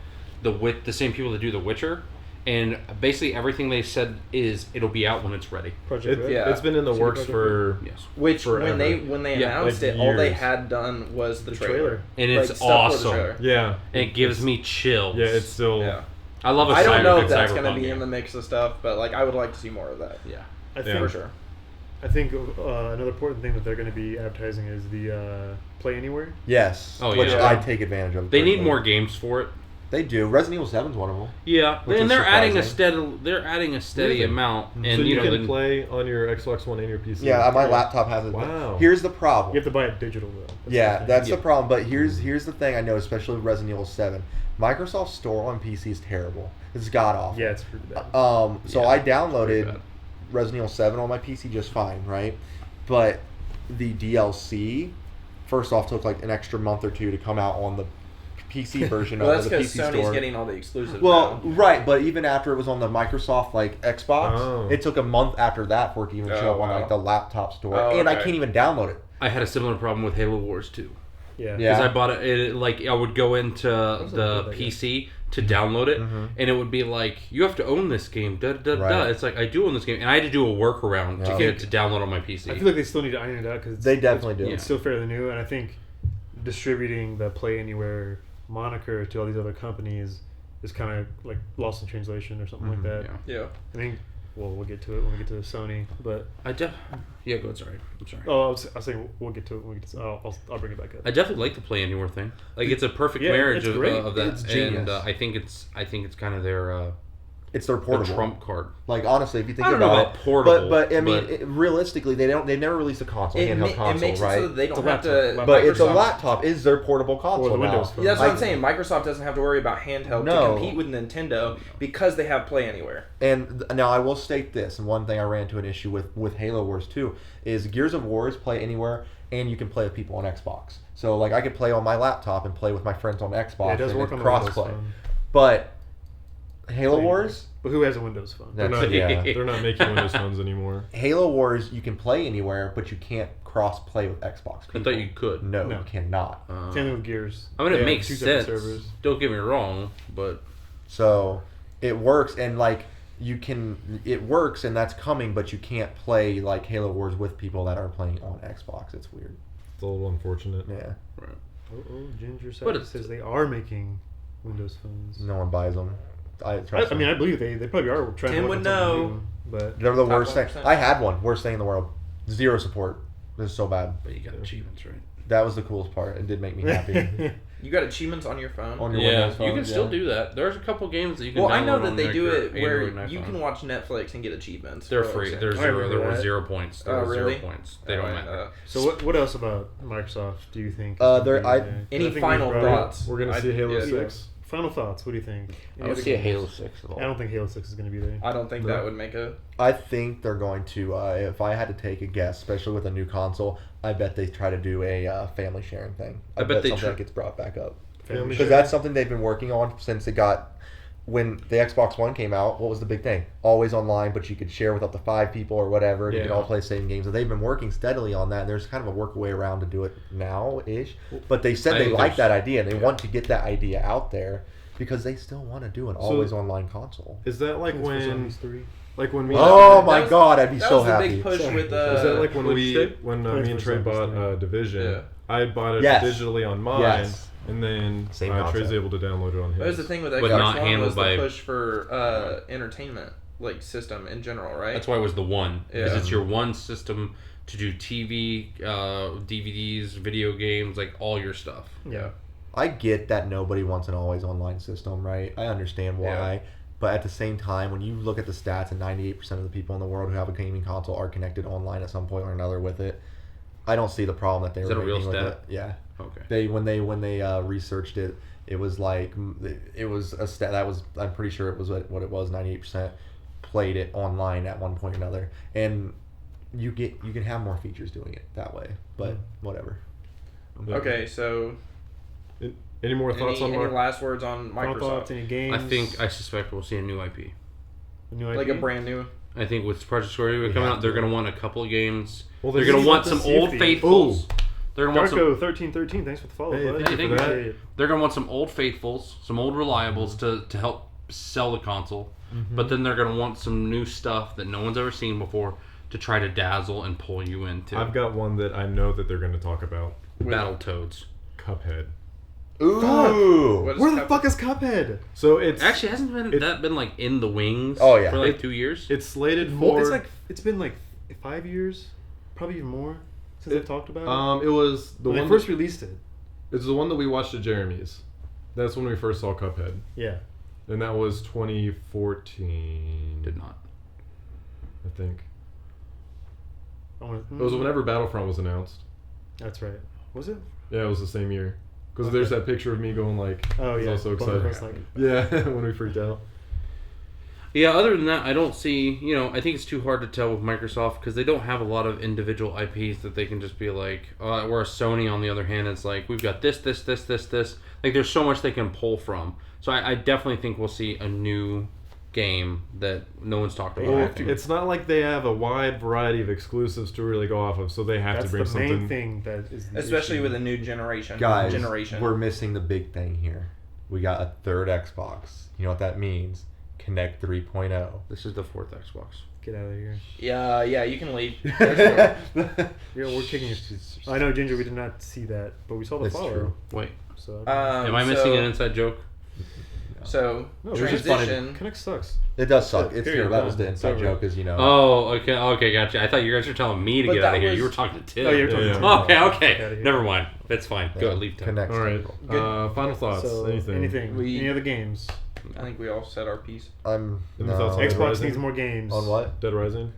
same people that do The Witcher, and basically everything they said is it'll be out when it's ready. Project Red. Yeah. It's been in the CD works Projekt for Yes, which forever. when they Yeah, announced like it, all they years. had done was the The trailer. trailer. and Like, it's stuff for the awesome. trailer. yeah. And it gives me chills. Yeah, it's still Yeah. I love a I don't know good if that's Cyberpunk going to be game. in the mix of stuff, but I would like to see more of that. Yeah. I Yeah. think For sure. I think another important thing that they're going to be advertising is the Play Anywhere. Yes. Oh, which yeah. I take advantage of. They need greatly. more games for it. They do. Resident Evil 7's one of them. Yeah, Which and is they're adding a surprising. steady Really? amount, and so you know can then- play on your Xbox One and your PC. Yeah, my laptop has it. Wow. Here's the problem. You have to buy it digital though. That's Yeah. the problem. But here's the thing I know, especially with Resident Evil 7. Microsoft's store on PC is terrible. It's god awful. Yeah, it's pretty bad. So Yeah, I pretty downloaded bad. Resident Evil 7 on my PC just fine, right? But the DLC, first off, took like an extra month or two to come out on the PC version Well, that's of the because PC Sony's store. getting all the exclusives. Well, now. right, but even after it was on the Microsoft Xbox, Oh. it took a month after that for it to even show up on wow. the laptop store, Oh, and I okay. can't even download it. I had a similar problem with Halo Wars 2. Yeah. Yeah. Because I bought it, I would go into was the good, I PC to download it, and it would be like, you have to own this game, da da da. Right. It's like, I do own this game, and I had to do a workaround to Yeah. get it to download on my PC. I feel like they still need to iron it out because They definitely do. It's still fairly new, and I think distributing the Play Anywhere moniker to all these other companies is kind of like lost in translation or something like that. yeah. Yeah. I think. Well, we'll get to it when we get to Sony, but Yeah, go ahead, sorry. I'm sorry. I was saying we'll get to it when we get to. I'll bring it back up. I definitely like the Play Anywhere thing. Like, it's a perfect Yeah, marriage it's great. of that, It's genius. and I think it's kind of their It's their their portable. trump card. Like honestly, if you think I don't know about about it, portable, but I mean, but- realistically, they've never released a console, It, handheld console, makes right? it so that they don't It's a have to. laptop. But it's a Microsoft- laptop is their portable console the Windows now. phone. Yeah, that's what I'm Like- saying. Microsoft doesn't have to worry about handheld No. to compete with Nintendo because they have Play Anywhere. And now I will state this, and one thing I ran into an issue with Halo Wars 2 is Gears of War is Play Anywhere, and you can play with people on Xbox. So like I could play on my laptop and play with my friends on Xbox. Yeah, it does and work on it's the Windows crossplay. phone. But Halo Play Wars, But who has a Windows phone? They're that's not, yeah. they're not making Windows phones anymore. Halo Wars you can play anywhere, but you can't cross play with Xbox people. I thought you could. No, No. you cannot. Same thing with Gears. I mean, it They have makes two separate sense. servers. Don't get me wrong, but So it works, and like it works and that's coming, but you can't play like Halo Wars with people that are playing on Xbox. It's weird. It's a little unfortunate. Yeah. Right. Ginger But says they are making Windows phones. No one buys them. I mean, I believe they probably are trying Tim to work would on something know. new, but they're the Top worst thing. 1%. I had one. Worst thing in the world. 0 support. This is so bad. But you got achievements, right? That was the coolest part. It did make me happy. You got achievements on your phone? On your Yeah, Windows phone, you can still yeah. do that. There's a couple games that you can Well, download I know that on they like do your it where Android and you iPhone. can watch Netflix and get achievements. They're for free. it. They're I 0. remember There were that. 0 points. There Oh, were really? 0 points. They don't matter. So what else about Microsoft do you think? Any final thoughts? We're gonna I- see Halo yeah. 6. Final thoughts. What do you think? I don't see a Halo 6 at all. I don't think Halo 6 is going to be there. I don't think No. that would make a. I think they're going to, if I had to take a guess, especially with a new console, I bet they try to do a family sharing thing. I bet they something tr- that gets brought back up. Family Because sharing? that's something they've been working on since it got, when the Xbox One came out, what was the big thing? Always online, but you could share with up to 5 people or whatever, and you could Yeah. all play the same games. And they've been working steadily on that, and there's kind of a workaway around to do it now-ish. But they said I they think like there's- that idea, and they yeah. want to get that idea out there because they still want to do an always online console. Is that like It's for when, Zombies 3. like when we? Oh That my was- god, I'd be That so was the happy. big push Sorry. with. Is that like when what'd you say? when Plants me and vs. Trey Zombies bought 3. Division? Yeah. I bought it Yes. digitally on mine, Yes. and then Same Trey's concept. able to download it on his. That was the thing with But Xbox not One handled was the by- push for entertainment like system in general, right? That's why it was the one. Because Yeah. it's your one system to do TV, DVDs, video games, like all your stuff. Yeah. I get that nobody wants an always online system, right? I understand why. Yeah. But at the same time, when you look at the stats and 98% of the people in the world who have a gaming console are connected online at some point or another with it, I don't see the problem that they Is were that a real making with stat? it. Yeah. Okay. When they researched it, it was like it was a stat that was, I'm pretty sure it was what it was, 98% played it online at one point or another. And you can have more features doing it that way, but whatever. Yeah. Okay, so Any more thoughts any on Mark? last words on Final thoughts, Microsoft? any games? I suspect we'll see a new IP. A new IP? Like a brand new. I think with Project Scorpio coming Yeah. out, they're going to want a couple of games. Well, They're there's going to want the some Sea of old Thieves. faithfuls. They're going to want some. Darko 1313. Thanks for the follow, Hey, bud. thank you Thank for you. that. They're going to want some old faithfuls, some old reliables to help sell the console. But then they're going to want some new stuff that no one's ever seen before to try to dazzle and pull you into. I've got one that I know that they're going to talk about. Battletoads. Cuphead. Ooh. What is Where the Cup- fuck is Cuphead? So it's Actually, hasn't that been like in the wings? Oh, yeah. For like 2 years. it's slated Well, for. it's been like 5 years, probably even more since they've talked about it. It was the When one they first released it. It's the one that we watched at Jeremy's. That's when we first saw Cuphead, Yeah. and that was 2014. Did not. I think I wanna, it was whenever Battlefront was announced. That's right. Was it? Yeah, it was the same year. Because Okay. there's that picture of me going like, Oh, I was yeah. all so Bumper excited. Crush, Yeah, when we freaked out. Yeah, other than that, I don't see, I think it's too hard to tell with Microsoft because they don't have a lot of individual IPs that they can just be like, whereas Sony, on the other hand, it's like, we've got this. Like, there's so much they can pull from. So I definitely think we'll see a new game that no one's talked about. Well, I think. it's not like they have a wide variety of exclusives to really go off of, so they have That's to bring the main something. thing that is the Especially issue. with a new generation. Guys, generation. we're missing the big thing here. We got a third Xbox. You know what that means? Connect 3.0. This is the fourth Xbox. Get out of here. Yeah, you can leave. Yeah, we're kicking your I know, Ginger, we did not see that, but we saw the That's follow. true. Wait, So am I missing an inside joke? So No, It was just funny. transition. Connect sucks. It does suck. It's Period. true. That was the It's inside over. joke, as you know. Oh, okay, gotcha. I thought you guys were telling me to But get out that of here. was- You were talking to Tim. Oh, you're talking Yeah. to Okay, Get outta okay. here. Never mind. That's fine. Go Yeah. ahead, leave Tim. Connect. All right. Good. Final thoughts. So Anything? We- Any other games? I think we all said our piece. I'm Any no. thoughts on Xbox Rising? needs more games. On what? Dead Rising.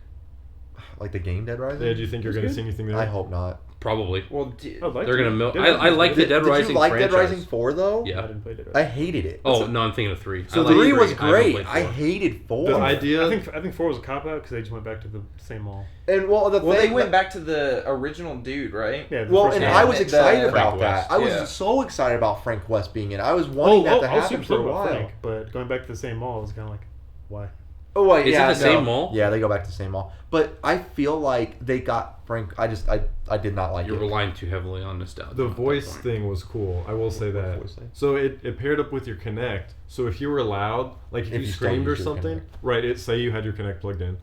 Like the game Dead Rising? Yeah. Do you think you're That's going to good. see anything there? I hope not. Probably. Well, I'd like They're to. gonna milk. Dead I Rising's like the good. Dead Rising Did you like franchise. Dead Rising 4 though? Yeah. I didn't play Dead I Rising. hated it. Oh no, I'm thinking of 3. So I like 3 was 3. I haven't great. played I 4. hated 4. The idea. I think 4 was a cop out because they just went back to the same mall. And well, the Well, thing they went back to the original dude, right? Yeah. the Well, first and one. I was The- excited about Frank that. West. I was Yeah. so excited about Frank West being in it. I was wanting that to I was happen super for a about while. Frank, but going back to the same mall was kind of like, why? Oh, wait, Is yeah, it the same mall? Yeah, they go back to the same mall. But I feel like they got Frank. I did not like You're it. relying too heavily on nostalgia. The at that voice point. thing was cool. I will say that. voice thing? So it paired up with your Kinect. So if you were loud, like if If you you still screamed or use your something, Kinect. right? Say you had your Kinect plugged in.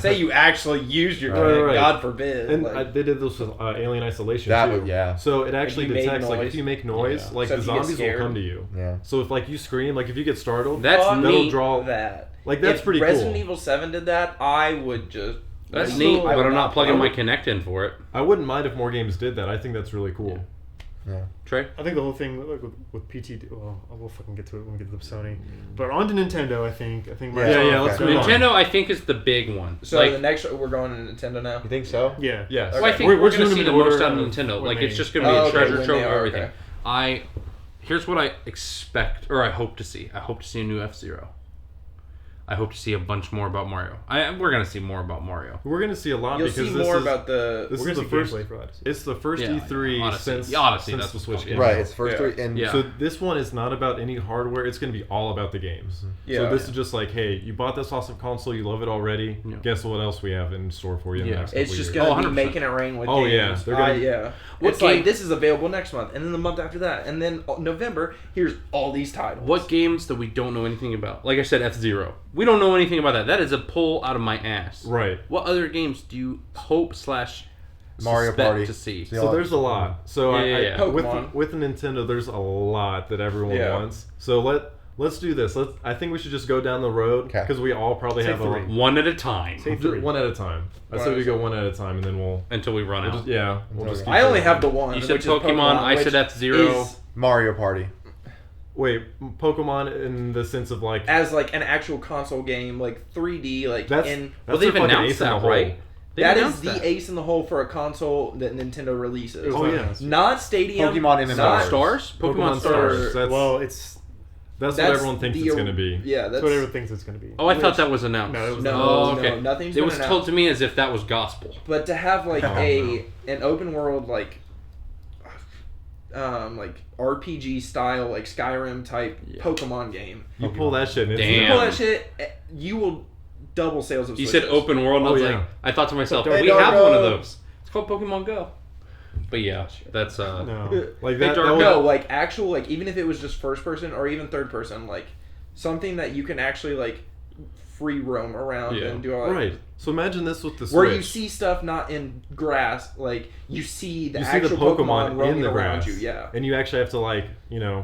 Say you actually used your Right, Kinect, right. God forbid. And like, they did this with Alien Isolation That too. was- yeah. So it actually you made detects like noise. if you make noise, Yeah. like So the if you get zombies will scared. come to you. Yeah. So if like you scream, like if you get startled, That's fuck that'll neat. draw. that. Like that's if pretty Resident cool. Evil 7 did that, I would just. That's like, neat, I but would I'm not plugging my play. Kinect in for it. I wouldn't mind if more games did that. I think that's really cool. Yeah. Trey? I think the whole thing like, with PT. Well, we'll fucking get to it when we get to the Sony. But on to Nintendo, I think. Yeah, Yeah, let's okay. move on. Nintendo, I think, is the big one. So like, the next, we're going to Nintendo now. You think so? Yeah. Yes. well, I think We're we're going to doing see them the in most out order of of Nintendo. when Like, they- it's just going to be Oh, a okay, treasure when trove they of are, everything. okay. Here's what I expect, or I hope to see. I hope to see a new F-Zero. I hope to see a bunch more about Mario. We're going to see more about Mario. We're gonna see a lot You'll because see this more is about the. this We're is gonna the see first. gameplay for Odyssey. It's the first Yeah, E3 Odyssey. since Yeah, Odyssey, since that's the what's Switch called. came Right. out. It's first Yeah. three and Yeah. So this one is not about any hardware. It's going to be all about the games. Yeah. So this is just like, hey, you bought this awesome console, you love it already. Yeah. Guess what else we have in store for you? In the Yeah. next It's couple just years. gonna be 100%. making it rain with Oh, games. yeah, they're gonna- yeah. What It's like game- this is available next month, and then the month after that, and then November. Here's all these titles. What games that we don't know anything about? Like I said, F-Zero. We don't know anything about that. That is a pull out of my ass. Right. What other games do you hope / Mario suspect Party. to see? Yeah. So there's a lot. So Yeah. Pokemon. with Nintendo, there's a lot that everyone Yeah. wants. So let's do this. I think we should just go down the road 'Kay. because we all probably Say have three. One at a time Say just three. one at a time. I One said at we a go time. one at a time, and then we'll until we run out. just, yeah. We'll just keep I only going. have the one. You said which is Pokemon, I which said F-Zero. is Mario Party. Wait, Pokemon in the sense of like as like an actual console game, like 3D, like that's in. Well, that's they've their fucking announced ace in the that, hole. right? They That is announced the that. ace in the hole for a console that Nintendo releases. It was Oh, yeah. announced. Not Stadium. Pokemon MMOs. not Stars? Pokemon Stars. Stars. That's, Well, it's that's what that's everyone thinks the- it's going to be. Yeah, that's that's what everyone thinks it's going to be. Oh, I thought Which- that was announced. No, it was no, not. Oh, okay. no, nothing's It been was announced. told to me as if that was gospel. But to have like Oh, an open world like RPG style like Skyrim type Yeah. Pokemon game. You pull that shit, and it's Damn. You pull that shit, you will double sales of You Switches. said open world, and I Oh, was yeah. like, I thought to myself, Hey, we Dark have one of Go. those. It's called Pokemon Go. But yeah, that's No. like Hey, that. Dark that No, was, like actual like even if it was just first person or even third person, like something that you can actually like free roam around Yeah. and do all that. right. So imagine this with the Switch. Where you see stuff not in grass, like you see the You see actual the Pokemon Pokemon roaming in the around grass, you. Yeah, and you actually have to like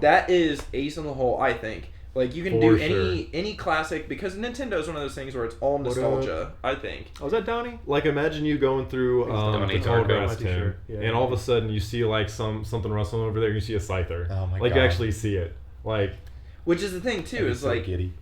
that is ace in the hole. I think. Like you can For do sure. any classic because Nintendo is one of those things where it's all What, nostalgia. I think. Oh, was that Downey? like imagine you going through Downey the tall Darko. grass, Not too Tim, sure. Yeah. and all of a sudden you see like something rustling over there. You see a Scyther. Oh my like God. you actually see it. Like Which is the thing too. I'd be Is so like giddy.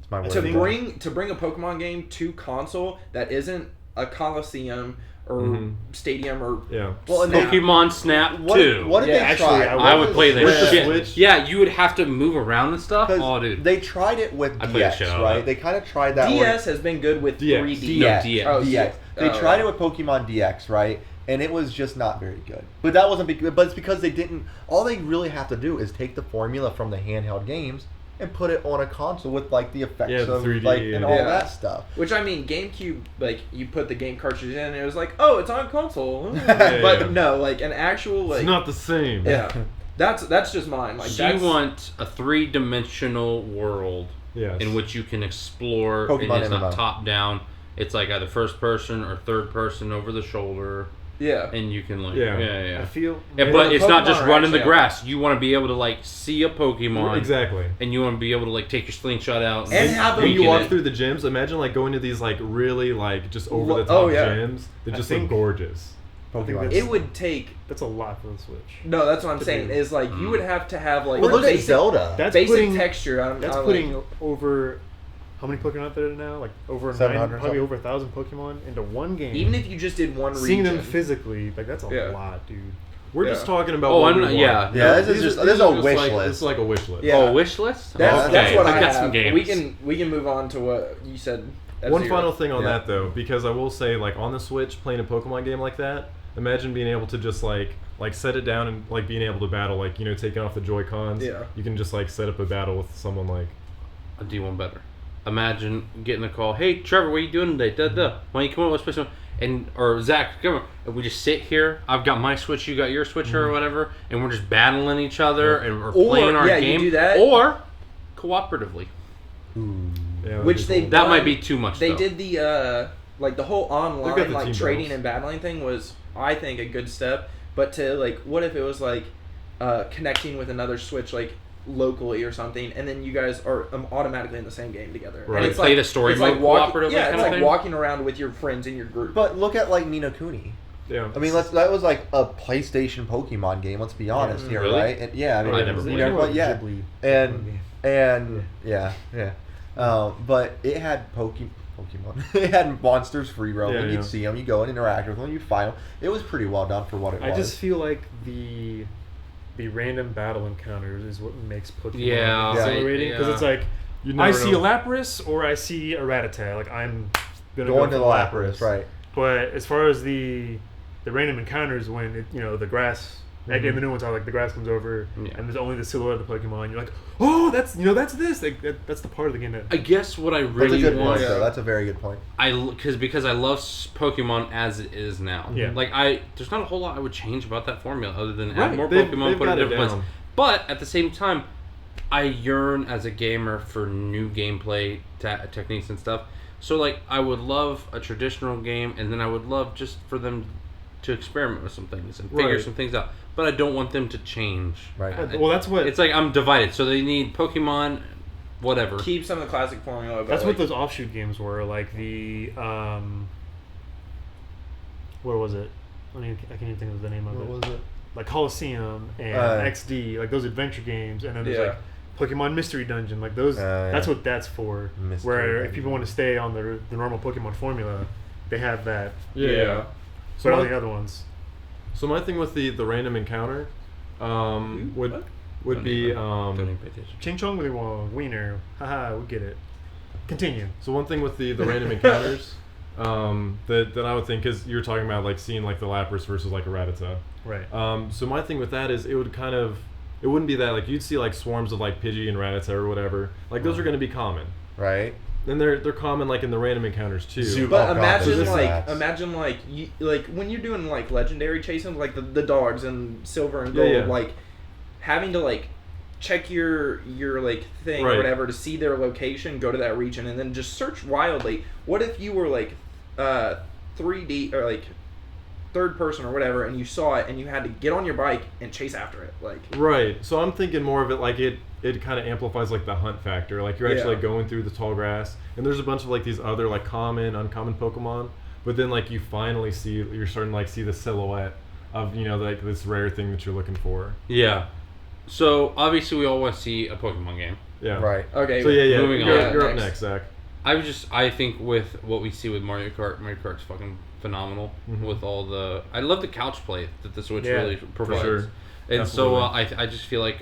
It's my to word. bring a Pokemon game to console that isn't a Coliseum or Mhm. Stadium or yeah. Well, and they- Pokemon Snap What, 2. what did Yeah, they actually, try? I would play the With the shit. Switch? Yeah, you would have to move around and stuff. 'Cause Oh, dude. they tried it with I played the DX, shit out of right? that. They kind of tried that DS has been good with DX. 3D. No, DX. DX. Oh, DX. They oh, tried yeah. it with Pokemon DX, right? And it was just not very good. But that wasn't because, but it's because they didn't. All they really have to do is take the formula from the handheld games and put it on a console with like the effects Yeah, the of 3D like and- and all Yeah. that stuff. Which I mean, GameCube, like you put the game cartridge in, and it was like, oh, it's on console. Yeah, but yeah. no, like an actual like It's not the same. yeah, that's just mine. Like So that's you want a three-dimensional world Yes. in which you can explore, Pokemon and it's not MMO. top down. It's like either first person or third person over the shoulder, yeah. and you can like Yeah. yeah. I feel. Yeah, Yeah, but the it's not Pokemon just are running the actually- grass. You want to be able to like see a Pokemon, Exactly. and you want to be able to like take your slingshot out And have them When you Weekend walk it. through the gyms, imagine like going to these like really like just over the top Oh, yeah. gyms. They I just think- look gorgeous. Pokemon. that's- It would take That's a lot for the Switch. no. That's what I'm To saying. do. Is like you would have to have like Well, look at basic, Zelda. That's basic putting texture. On, That's on, putting like, over how many Pokemon out there now? Like over 700 probably something. over 1,000 Pokemon into one game. even if you just did one seeing region. them physically, like that's a Yeah. lot, dude. We're Yeah. just talking about. Oh, what I'm we not- want. yeah. Yeah, this is These just- are- this is these a are just wish like, list. This is like a wish list. Yeah. Oh, wish list. That's, okay. that's what I got have. some games. We can move on to what you said. One F-Zero. final thing on Yeah. that though, because I will say, like on the Switch, playing a Pokemon game like that, imagine being able to just like set it down and like being able to battle, like taking off the Joy Cons. Yeah. You can just like set up a battle with someone like. Do you want better? imagine getting a call. Hey, Trevor, what are you doing today? Why don't you come on? Let's play some. Or Zach, come on. And we just sit here. I've got my Switch, you got your Switch, or whatever, and we're just battling each other and we're playing our game. You do that. Or cooperatively. Yeah, Which they That might be too much. They though. did the like the whole online like team trading battles. and battling thing was, I think, a good step. But to like, what if it was like connecting with another Switch like locally or something, and then you guys are automatically in the same game together. Right. And it's Play like the story it's mode like walking, cooperatively yeah, kind it's of like thing? walking around with your friends in your group. But look at like Ni no Kuni. Yeah. I mean, that was like a PlayStation Pokemon game. Let's be honest here, Really? right? And, yeah, I mean, I never you played never it. played- yeah, Ghibli and game. yeah. But it had Pokemon. It had monsters free roaming. Yeah, You'd yeah. see them, you go and interact with them, you fight them. It was pretty well done for what it I was. just feel like the random battle encounters is what makes Pokemon Yeah. exhilarating, because Yeah. it's like You I never see know. a Lapras or I see a Rattata. Like I'm gonna going go to for the Lapras, right? But as far as the random encounters, when the grass, again, the new ones are like the grass comes over Yeah. and there's only the silhouette of the Pokemon. You're like, oh, that's this. Like, that's the part of the game that. I guess what I That's a really good want. point, though. That's a very good point. Because I love Pokemon as it is now. Yeah. Like there's not a whole lot I would change about that formula other than add Right. more They've Pokemon, put it got in it different down. places. But at the same time, I yearn as a gamer for new gameplay techniques and stuff. So like I would love a traditional game, and then I would love just for them to experiment with some things and figure Right. some things out. But I don't want them to change. Right. Well, that's what It's like I'm divided. So they need Pokemon, whatever. Keep some of the classic formula. But that's like, what those offshoot games were. Like the what was it? I can't even think of the name of it. What was it? Like Coliseum and XD, like those adventure games, and then there's Yeah. like Pokemon Mystery Dungeon, like those. Yeah. That's what that's for. Mystery where if Dungeon. people want to stay on the normal Pokemon formula, they have that. Yeah. But all my- the other ones, So my thing with the random encounter would Don't be even- don't even pay attention. Ching Chong Willy Wong, Wiener, haha, we get it. Continue. so one thing with the random encounters that I would think, because you're talking about like seeing like the Lapras versus like a Rattata. Right. So my thing with that is it wouldn't be that like you'd see like swarms of like Pidgey and Rattata or whatever. Like those are going to be common. Right. Then they're common like in the random encounters too. Zoo- But Oh, God, imagine those are like stats. when you're doing like legendary chasing, like the dogs and silver and Yeah, gold, yeah. like having to like check your like thing or Right. whatever to see their location, go to that region, and then just search wildly. What if you were like 3D or like third person or whatever, and you saw it and you had to get on your bike and chase after it, like. Right. So I'm thinking more of it like it kind of amplifies like the hunt factor. Like you're actually Yeah. like going through the tall grass, and there's a bunch of like these other like common, uncommon Pokemon. But then like you're starting to like see the silhouette of like this rare thing that you're looking for. Yeah. So obviously we all want to see a Pokemon game. Yeah. Right. Okay. So yeah. Moving You're, on. you're up next, Zach. I think with what we see with Mario Kart's fucking phenomenal. Mhm. With all the, I love the couch play that the Switch Yeah, really provides. sure. And so Absolutely. I just feel like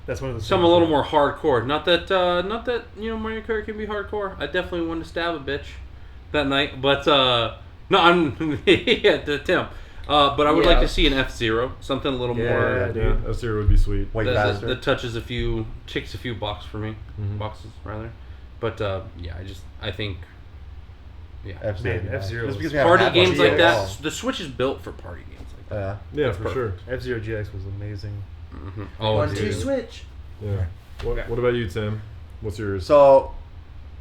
That's one of the some a things little that- more hardcore. Not that Mario Kart can be hardcore. I definitely wanted to stab a bitch that night, but no, I'm yeah, Tim. But I would like Yeah. to see an F-Zero, something a little Yeah, more dude. Yeah, F-Zero would be sweet. Way that faster. that touches ticks a few boxes for me, Mhm. boxes rather. But yeah, I think yeah. F-Zero. Man, F-Zero Just was- because we haven't Party had one games for like so that. long. The Switch is built for party games like that. Yeah, That's for perfect. sure. F-Zero GX was amazing. Mm-hmm. Oh, 1, dude. 2, switch. Yeah. What about you, Tim? What's yours? So,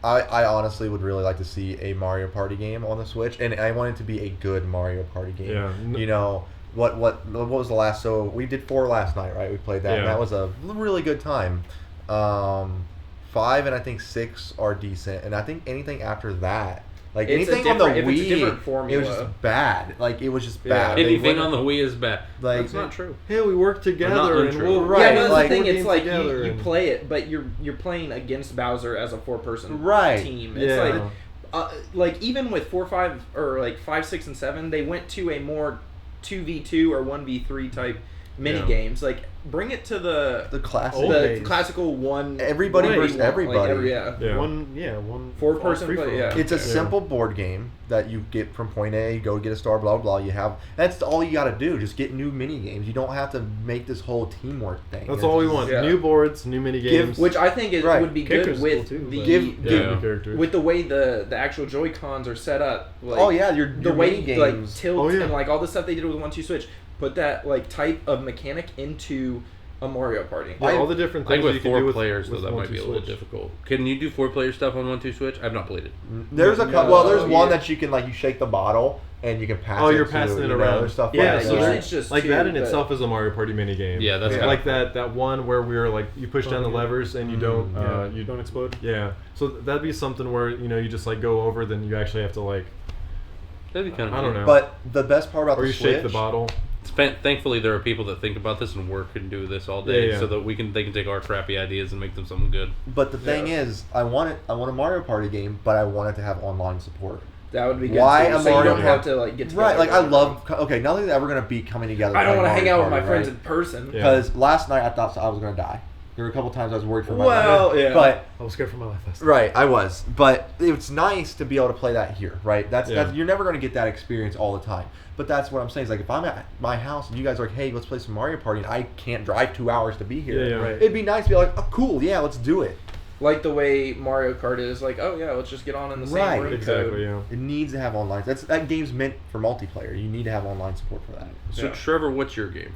I honestly would really like to see a Mario Party game on the Switch, and I want it to be a good Mario Party game. Yeah. What was the last? So we did 4 last night, right? We played that, and Yeah. that was a really good time. 5 and I think 6 are decent, and I think anything after that, like It's a anything on the different- if it's a Wii, different it formula. was just bad. Like it was just Yeah. bad. They Anything wouldn't- on the Wii is bad. Like- That's not true. Hey, we work not together and untrue. we'll Right, Yeah, but that's like, the thing. games It's like together you and- play it, but you're playing against Bowser as a 4-person Right. team. It's Yeah. like even with 4, 5, or like 5, 6, and 7, they went to a more 2v2 or 1v3 type mini Yeah. games. Like bring it to the classic. Old the days. classical one. Everybody one versus v1, everybody. Yeah. One 4-person free-for-all. play, yeah. It's a simple board game that you get from point A, you go get a star, blah, blah, blah. You have, that's all you got to do. Just get new mini games. You don't have to make this whole teamwork thing. That's It's all we just- want. Yeah. New boards, new mini games. Which I think Right. would be Characters good is with cool too, the but- Give- yeah, characters. with the way the actual Joy-Cons are set up. Like, Oh, yeah, your the way mini like games. tilt Oh, yeah. and like all the stuff they did with 1-2 Switch. Put that like type of mechanic into a Mario Party. Yeah, all the different I think things with you can do 4 with players, though, with that might 1-2 be a little Switch. difficult. Can you do 4-player stuff on 1-2 Switch? I've not played it. There's a couple. No, Well, there's one yeah. that you can like you shake the bottle and you can pass. Oh, it you're to, passing it you know, around. other stuff Yeah, like so that. usually there- it's just Like two, that in but- itself is a Mario Party mini game. Yeah, that's Yeah. like that one where we were like you push down the levers and you don't You don't explode. yeah. So that'd be something where you just like go over, then you actually have to like That'd be kind of I don't know. But the best part about or the you Switch, shake the bottle. Thankfully, there are people that think about this and work and do this all day, Yeah, yeah. so that they can take our crappy ideas and make them something good. but the thing Yeah. is, I want a Mario Party game, but I want it to have online support. That would be good. Why too, a so you Mario don't have Party- to like get together. Right, like I every love. time. Okay, nothing's ever gonna be coming together. I don't want to hang out with my friends in right? person. Yeah. Because last night I thought I was gonna die. There were a couple times I was worried for my Well, life. yeah. But I was scared for my life last night. right, I was. But it's nice to be able to play that here, right? That's Yeah. you're never gonna get that experience all the time. But that's what I'm saying. Is like if I'm at my house and you guys are like, hey, let's play some Mario Party, and I can't drive 2 hours to be here. Yeah, yeah. Right. It'd be nice to be like, oh, cool, yeah, let's do it. Like the way Mario Kart is, like, oh yeah, let's just get on in the Right. same room. Exactly, code. yeah. It needs to have online. That game's meant for multiplayer. You need to have online support for that. So, Yeah. Trevor, what's your game?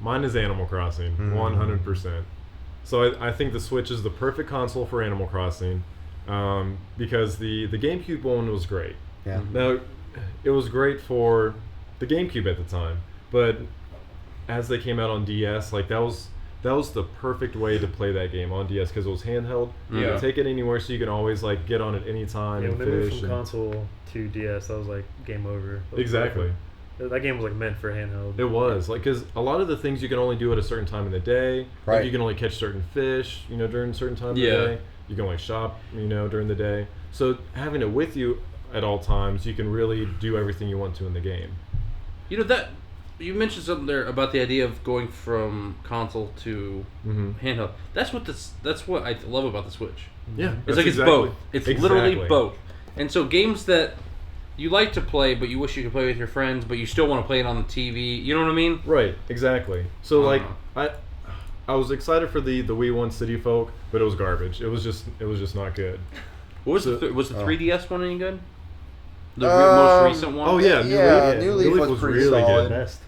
Mine is Animal Crossing, 100%. So I think the Switch is the perfect console for Animal Crossing, because the GameCube one was great. Yeah. Now, it was great for the GameCube at the time, but as they came out on DS, like that was the perfect way to play that game on DS because it was handheld. You Yeah. could take it anywhere, so you can always like get on it anytime Yeah, and when they moved fish. from and- console to DS, that was like game over. That was Exactly. perfect. That game was like meant for handheld. It was like because a lot of the things you can only do at a certain time in the day. Right. Like you can only catch certain fish, during a certain time of Yeah. the day. You can only shop, during the day. So having it with you at all times, you can really do everything you want to in the game. You know that you mentioned something there about the idea of going from console to Mm-hmm. handheld. That's what I love about the Switch. Yeah, It's that's like it's exactly- both. It's literally exactly. both. And so games that you like to play, but you wish you could play with your friends, but you still want to play it on the TV. You know what I mean? Right, exactly. So like Uh-huh. I was excited for the Wii One City Folk, but it was garbage. It was just not good. What was So- was the oh. 3DS one any good? The most Um, recent one. Oh yeah, Yeah, New New Leaf, Leaf was pretty really solid. good. Best.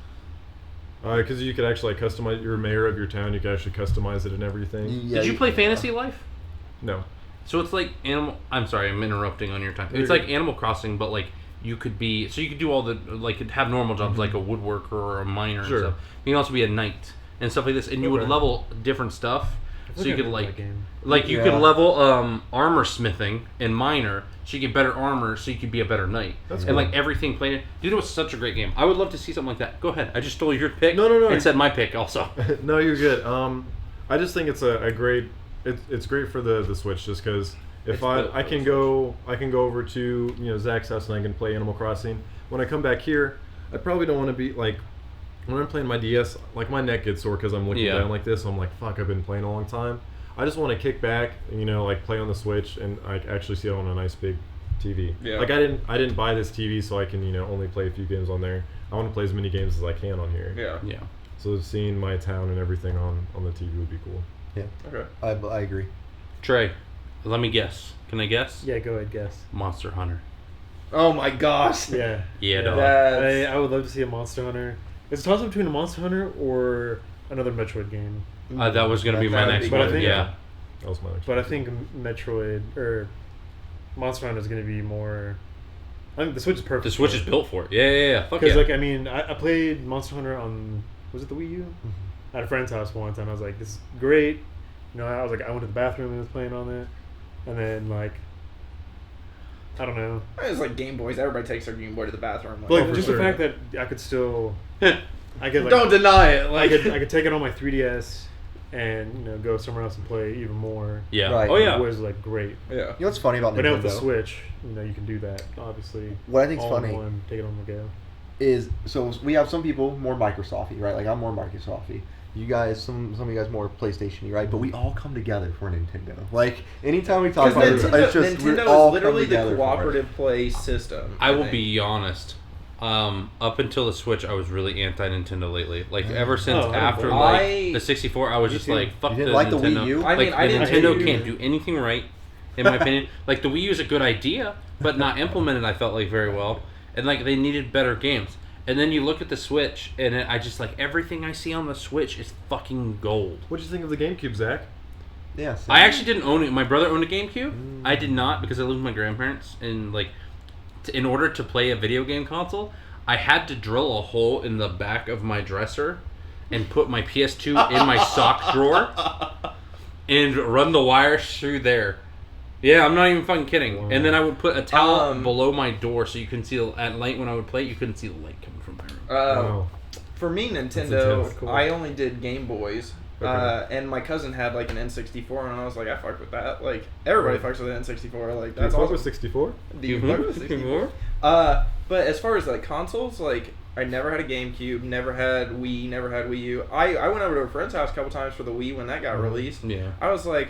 Because you could actually like customize your mayor of your town. You could actually customize it and everything. Yeah, Did you play Fantasy Life? No. So it's like I'm sorry, I'm interrupting on your time. You're It's good. like Animal Crossing, but like you could do all the like have normal jobs like a woodworker or a miner Sure. and stuff. You can also be a knight and stuff like this, and you would Okay. level different stuff. I So think you I could remember like that game. like you Yeah. could level armor smithing and miner, so you get better armor, so you could be a better knight. That's and like cool. everything played. Dude, it was such a great game. I would love to see something like that. Go ahead. I just stole your pick. No. And said my pick also. No, you're good. I just think it's a great. It's great for the Switch just because if It's built I for can the go over to Zach's house and I can play Animal Crossing. When I come back here, I probably don't want to be like when I'm playing my DS. Like my neck gets sore because I'm looking Yeah. down like this. So I'm like, fuck, I've been playing a long time. I just want to kick back, like play on the Switch and I actually see it on a nice big TV. Yeah. Like I didn't buy this TV so I can only play a few games on there. I want to play as many games as I can on here. Yeah. Yeah. So seeing my town and everything on the TV would be cool. Yeah, Okay. I agree. Trey, let me guess. Can I guess? Yeah, go ahead, guess. Monster Hunter. Oh my gosh. Yeah. Yeah, dog. That's, I would love to see a Monster Hunter. It's a toss up between a Monster Hunter or another Metroid game. That was gonna be my That'd next But I one. think- Yeah. That was my next But I one. think Metroid or Monster Hunter is going to be more. I think the Switch is perfect. The Switch is built for it. Yeah. Fuck Because yeah. I played Monster Hunter on, was it the Wii U? Mm-hmm. At a friend's house once, and I was like, this is great. I was like, I went to the bathroom and was playing on it, and then like, I don't know. it's like Game Boys. Everybody takes their Game Boy to the bathroom. But like for just sure. the fact that I could still, I could like, don't deny it. I Like, could take it on my 3DS and go somewhere else and play even more. Yeah. Right. Oh It yeah. was like great. yeah. You know what's funny about But now with the Nintendo Switch, you can do that obviously. What I think's all in funny- one, take it on the go. is so we have some people more Microsofty, right? Like I'm more Microsofty. you guys, some of you guys more PlayStation-y, right? But we all come together for Nintendo. Like, anytime we talk about it, it's just we Nintendo all is literally come the together for it. cooperative play system. I will think. be honest. Up until the Switch, I was really anti-Nintendo lately. Like ever since Oh, I don't after blame like you. the 64, I was just too. like, fuck You the didn't like the Nintendo. Wii U? I mean, Like I the didn't Nintendo hate can't you. do anything right, in my opinion. Like the Wii U is a good idea, but not implemented. I felt like very well, and like they needed better games. And then you look at the Switch, and I just like everything I see on the Switch is fucking gold. What'd you think of the GameCube, Zach? Yeah. I actually didn't own it. My brother owned a GameCube. I did not because I lived with my grandparents, and like, in order to play a video game console, I had to drill a hole in the back of my dresser, and put my PS2 in my sock drawer, and run the wires through there. Yeah, I'm not even fucking kidding. Wow. And then I would put a towel Um, below my door so you couldn't see at night when I would play. You couldn't see the light coming from my room. Wow. For me, intense. Nintendo, Cool. I only did Game Boys. Okay. And my cousin had like an N64, and I was like, I fucked with that. Like, everybody fucks with an N64. Like, Do you that's fuck awesome. with 64? Do you Mhm. fuck with 64? But as far as like consoles, like, I never had a GameCube, never had Wii, never had Wii U. I went over to a friend's house a couple times for the Wii when that got released. Yeah. I was like,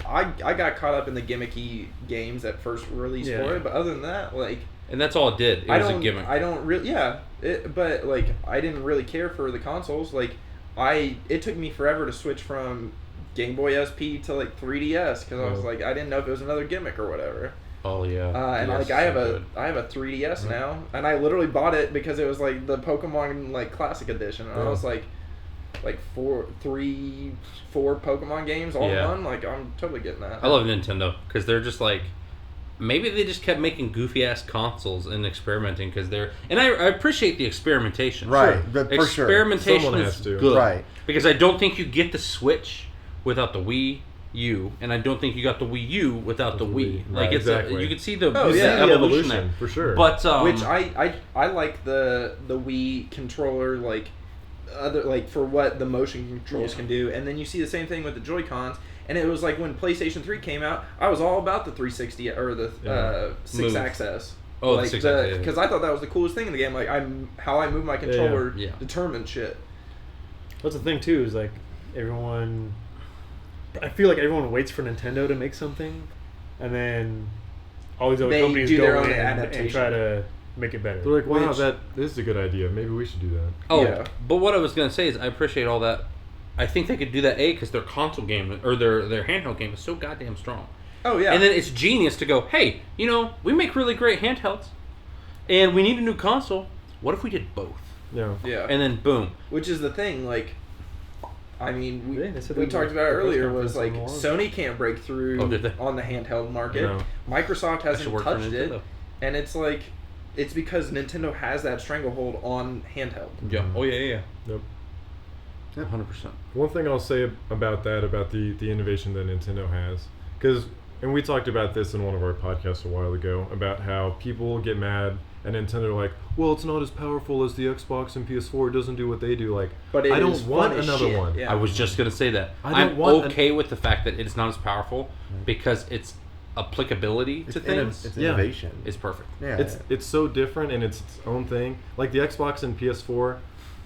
I got caught up in the gimmicky games that first released Yeah. for it, but other than that, like, And that's all it did. It I was don't, a gimmick. I don't really, but like, I didn't really care for the consoles. Like, it took me forever to switch from Game Boy SP to like 3DS because I was like, I didn't know if it was another gimmick or whatever. Oh yeah. And Yes, like I have so a 3DS now, and I literally bought it because it was like the Pokemon like Classic Edition, and I Yeah. was like 4 Pokemon games all Yeah. in one. Like, I'm totally getting that. I love Nintendo because they're just like, maybe they just kept making goofy ass consoles and experimenting because they're, and I appreciate the experimentation. Right, Sure. but for sure. Experimentation Someone is has to. good. Right. Because I don't think you get the Switch without the Wii U, and I don't think you got the Wii U without the Wii. Like Right, it's exactly. you can see the, Oh, you see yeah. the The evolution there. for sure. But Which I like the Wii controller, like other, like for what the motion controls can do, and then you see the same thing with the Joy-Cons. And it was like when PlayStation 3 came out, I was all about the 360 or the Move. 6-axis. Oh, the like 6-axis, yeah. because I thought that was the coolest thing in the game. Like, how I move my controller Yeah. determined shit. That's the thing too, is like everyone. I feel like everyone waits for Nintendo to make something, and then all these other They companies do go their own in and adaptation. try to make it better. They're like, wow, Which- that is a good idea. Maybe we should do that. Oh, Yeah. but what I was gonna say is I appreciate all that. I think they could do that because their console game or their handheld game is so goddamn strong. Oh yeah. And then it's genius to go, hey, we make really great handhelds, and we need a new console. What if we did both? Yeah. yeah. And then boom. Which is the thing, like, I mean, Yeah, they said we that talked in about it the press earlier, was like conference on the Sony can't break through Oh, did they? on the handheld market. No. Microsoft That should hasn't work for touched it, Nintendo. and it's like, it's because Nintendo has that stranglehold on handheld. Yeah. Oh yeah. Yep. 100%. One thing I'll say about the innovation that Nintendo has, and we talked about this in one of our podcasts a while ago, about how people get mad and Nintendo are like, well, it's not as powerful as the Xbox and PS4. It doesn't do what they do. Like, But it I don't is want fun as another shit. one. Yeah. I was just gonna say that. I don't I'm want okay with the fact that it's not as powerful because its applicability to things It's Yeah. innovation. is perfect. Yeah. It's so different and it's its own thing. Like the Xbox and PS4,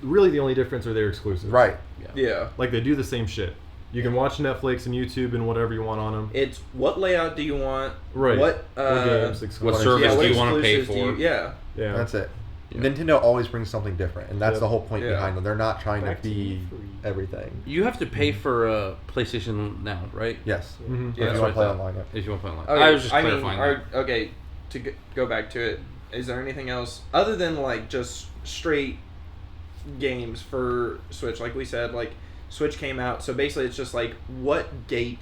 really the only difference are their exclusives. right. Yeah. Like they do the same shit. You can watch Netflix and YouTube and whatever you want on them. It's what layout do you want? Right. What games, What exclusives. service yeah, do what you want to pay exclusives do for? you- yeah. Yeah. That's it. Yeah. Nintendo always brings something different, and that's Yep. the whole point Yeah. behind them. They're not trying Back to to be free. everything. You have to pay for PlayStation Now, right? Yes. Mhm. Yeah, if that's you want what to play I thought. online, yeah. If you want to play online. Okay, I was just mean, clarifying that. okay, to go back to it, is there anything else other than like just straight games for Switch? Like we said, like Switch came out, so basically it's just like what gate,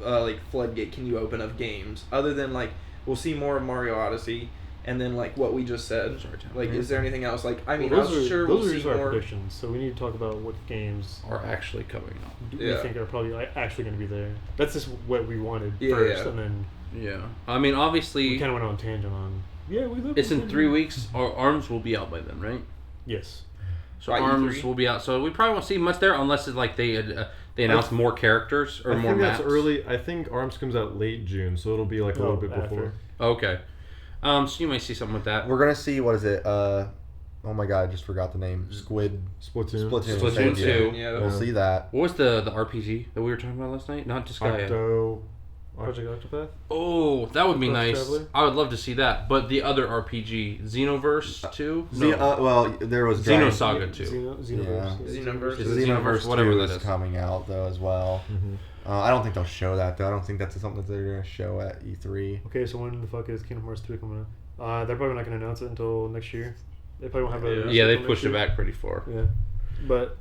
like floodgate can you open of games other than like we'll see more of Mario Odyssey, and then like what we just said. Sorry, Tim. Like, is there anything else? Like, I mean, Well, I'm sure those we'll are see just our more. predictions. So we need to talk about what games Are actually coming up. do Yeah. we think are probably actually going to be there. That's just what we wanted Yeah, first, yeah. and then Yeah. I mean, we obviously, kind of went on a tangent on. Yeah, we live. it's in 3 weeks. Our ARMS will be out by then, right? Yes. So By ARMS E3? will be out. So we probably won't see much there unless it's like they announce more characters or I more think maps. that's early. I think ARMS comes out late June, so it'll be like a little bit after. before. Okay. So you might see something with that. We're gonna see what is it? Oh my god, I just forgot the name. Splatoon. Splatoon thank you. 2. Yeah. We'll see that. What was the RPG that we were talking about last night? Not Disgaea. Project Octopath. Oh, that would be Octopath nice. Traveler? I would love to see that. But the other RPG, Xenoverse 2? Well, there was Xenosaga 2. Xenoverse. Yeah. Xenoverse. Is it Xenoverse? Whatever 2 that is is. coming out though as well. I don't think they'll show that though. I don't think that's something that they're gonna show at E3. Okay, so when the fuck is Kingdom Hearts 3 coming out? They're probably not going to announce it until next year. They probably won't have a. Yeah, they until pushed next it year. back pretty far. Yeah, but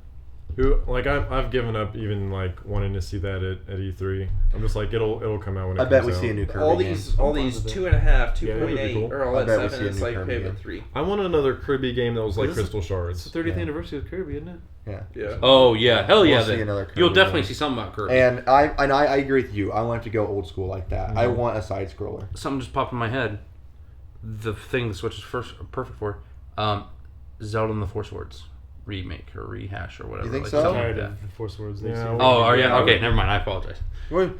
I've given up even like wanting to see that at E3. I'm just like it'll come out when it I comes bet we out. see a new Kirby All game. these I'm fine with it. 2.5, Yeah, that'd be 2.8 cool. are all I at bet we 7. see a It's new like Kirby okay, game. but 3. I want another Kirby game that was like This is- Crystal it's Shards. the 30th Yeah. anniversary of Kirby, isn't it? Yeah. Yeah. Oh, yeah. Hell yeah. We'll see then. another Kirby You'll definitely game. see something about Kirby. And I agree with you. I want it to go old school like that. I want a side scroller. Something just popped in my head. The thing the Switch is perfect for. Zelda and the Four Swords remake or rehash or whatever. You think like so? something Tired like of that. the Force Words. Yeah, Oh, are you? Okay, never mind. I apologize.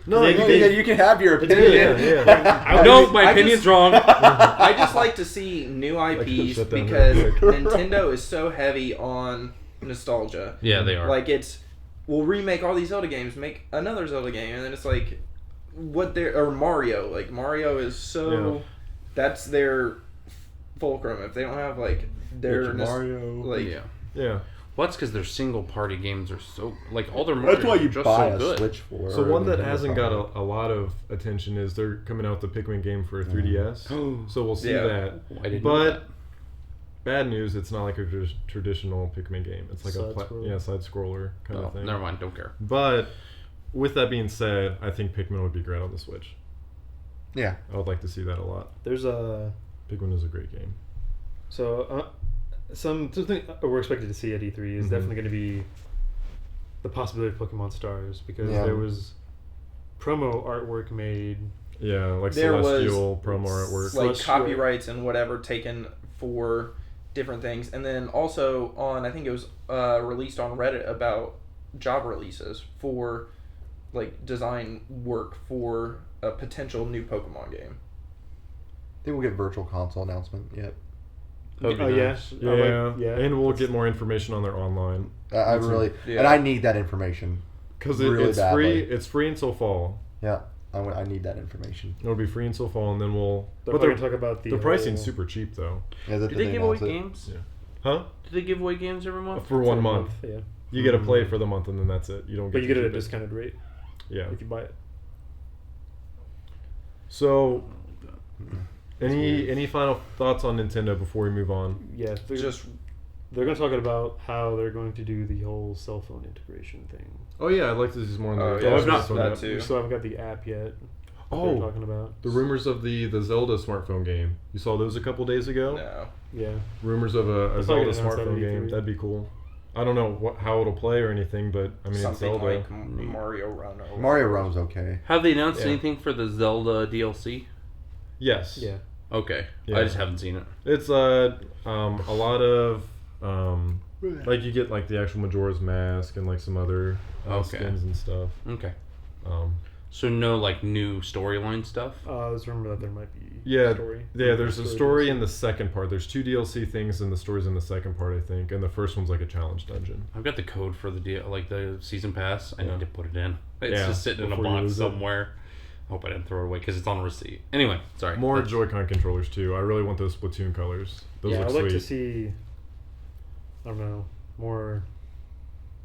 No, you can have your It's opinion. good, yeah. No, my I opinion's just- wrong. I just like to see new IPs shut down because real quick. Nintendo is so heavy on nostalgia. Yeah, they are. Like we'll remake all these Zelda games, make another Zelda game, and then it's like or Mario. Like Mario is so Yeah. that's their fulcrum. If they don't have like their Mario. like yeah. Yeah. Well, that's because their single party games are so like all their Mario That's why you are just buy so a good. Switch for. So or one that Nintendo hasn't got phone. a lot of attention is they're coming out with the Pikmin game for 3DS. So we'll see Yeah. that. I didn't know But that. bad news, it's not like a traditional Pikmin game. It's like Side-scroller. side scroller kind Oh, of thing. never mind. Don't care. But with that being said, I think Pikmin would be great on the Switch. Yeah. I would like to see that a lot. There's a Pikmin is a great game. something we're expected to see at E3 is definitely going to be the possibility of Pokemon Stars because Yeah. there was promo artwork made. Yeah, like There was, Celestial promo artwork. like Slash- copyrights and whatever taken for different things, and then also on I think it was released on Reddit about job releases for like design work for a potential new Pokemon game. I think we'll get virtual console announcement yet. That'd be Oh nice. yeah, Yeah, and we'll get more information on their online I really Yeah. and I need that information. because Really it's badly. free. It's free until fall. Yeah, I need that information. It'll be free until fall, and then we'll. They're But probably gonna talk about the pricing's whole- super cheap though. Yeah, Do they give away announce it. games? Yeah. Huh? Do they give away games every month? For 1 month. Yeah, You get to play for the month, and then that's it. You don't. but get you to get it at keep a discounted rate Yeah. if you buy it. So, any final thoughts on Nintendo before we move on? Yeah, they're going to talk about how they're going to do the whole cell phone integration thing. Oh yeah, I'd like to see some more on Oh, the. yeah, I've not- that too. We still haven't got the app yet. They're Oh, talking about the rumors of the Zelda smartphone game. You saw those a couple days ago. No. yeah. Rumors of a They're Zelda probably gonna announce that smartphone at game. E3. That'd be cool. I don't know how it'll play or anything, but I mean it's Something Zelda. like Mario Run. Or Mario Run's okay. Have they announced Yeah. anything for the Zelda DLC? Yes. Yeah. Okay, Yeah. I just haven't seen it. It's a lot of like you get like the actual Majora's Mask and like some other Okay. skins and stuff. Okay, Um, so no like new storyline stuff. There's a rumor that there might be yeah, a story. yeah. There's a story DLC. in the second part. There's 2 DLC things, and the story's in the second part, I think. And the first one's like a challenge dungeon. I've got the code for the deal, like the season pass. I Yeah. need to put it in. It's Yeah, just sitting in a before you box lose it. somewhere. I hope I didn't throw it away because it's on receipt. Anyway, sorry. More That's- Joy-Con controllers too. I really want those Splatoon colors. Those Yeah, look I'd like sweet. to see. I don't know, more.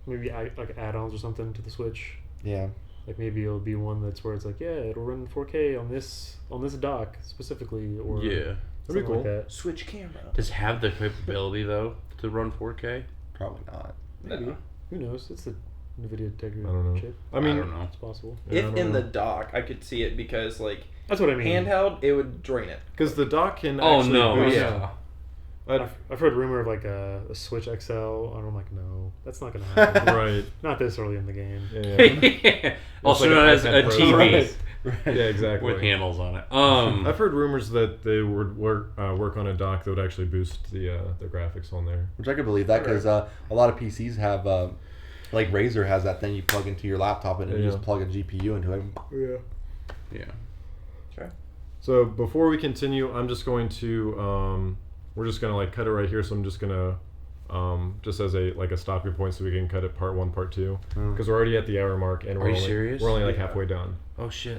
Maybe like add-ons or something to the Switch. Yeah. Like maybe it'll be one that's where it's like, yeah, it'll run 4K on this dock specifically, or Yeah. That'd be something cool. like that. Switch camera. Does it have the capability though to run 4K? Probably not. Maybe. No. Who knows? It's the NVIDIA Tegra I don't know. chip. I mean, I don't know. It's possible. Yeah, I If don't in know. the dock, I could see it because like That's what I mean. handheld, it would drain it. because the dock can. Oh actually no! boost- Yeah. I've heard rumor of like a Switch XL, and I'm like, no, that's not gonna happen. Right. Not this early in the game. Yeah. Also like known an as a iPad Pro. TV Right. Yeah, exactly. with handles on it. I've heard rumors that they would work on a dock that would actually boost the graphics on there. Which I could believe that because a lot of PCs have, like Razer has that thing you plug into your laptop and you Yeah. just plug a GPU into it. Yeah. yeah. Okay. So before we continue, I'm just going to we're just gonna like cut it right here. So I'm just gonna just as a stopping point, so we can cut it part 1, part 2, because we're already at the hour mark, and Are you serious? we're only like halfway done. Oh shit.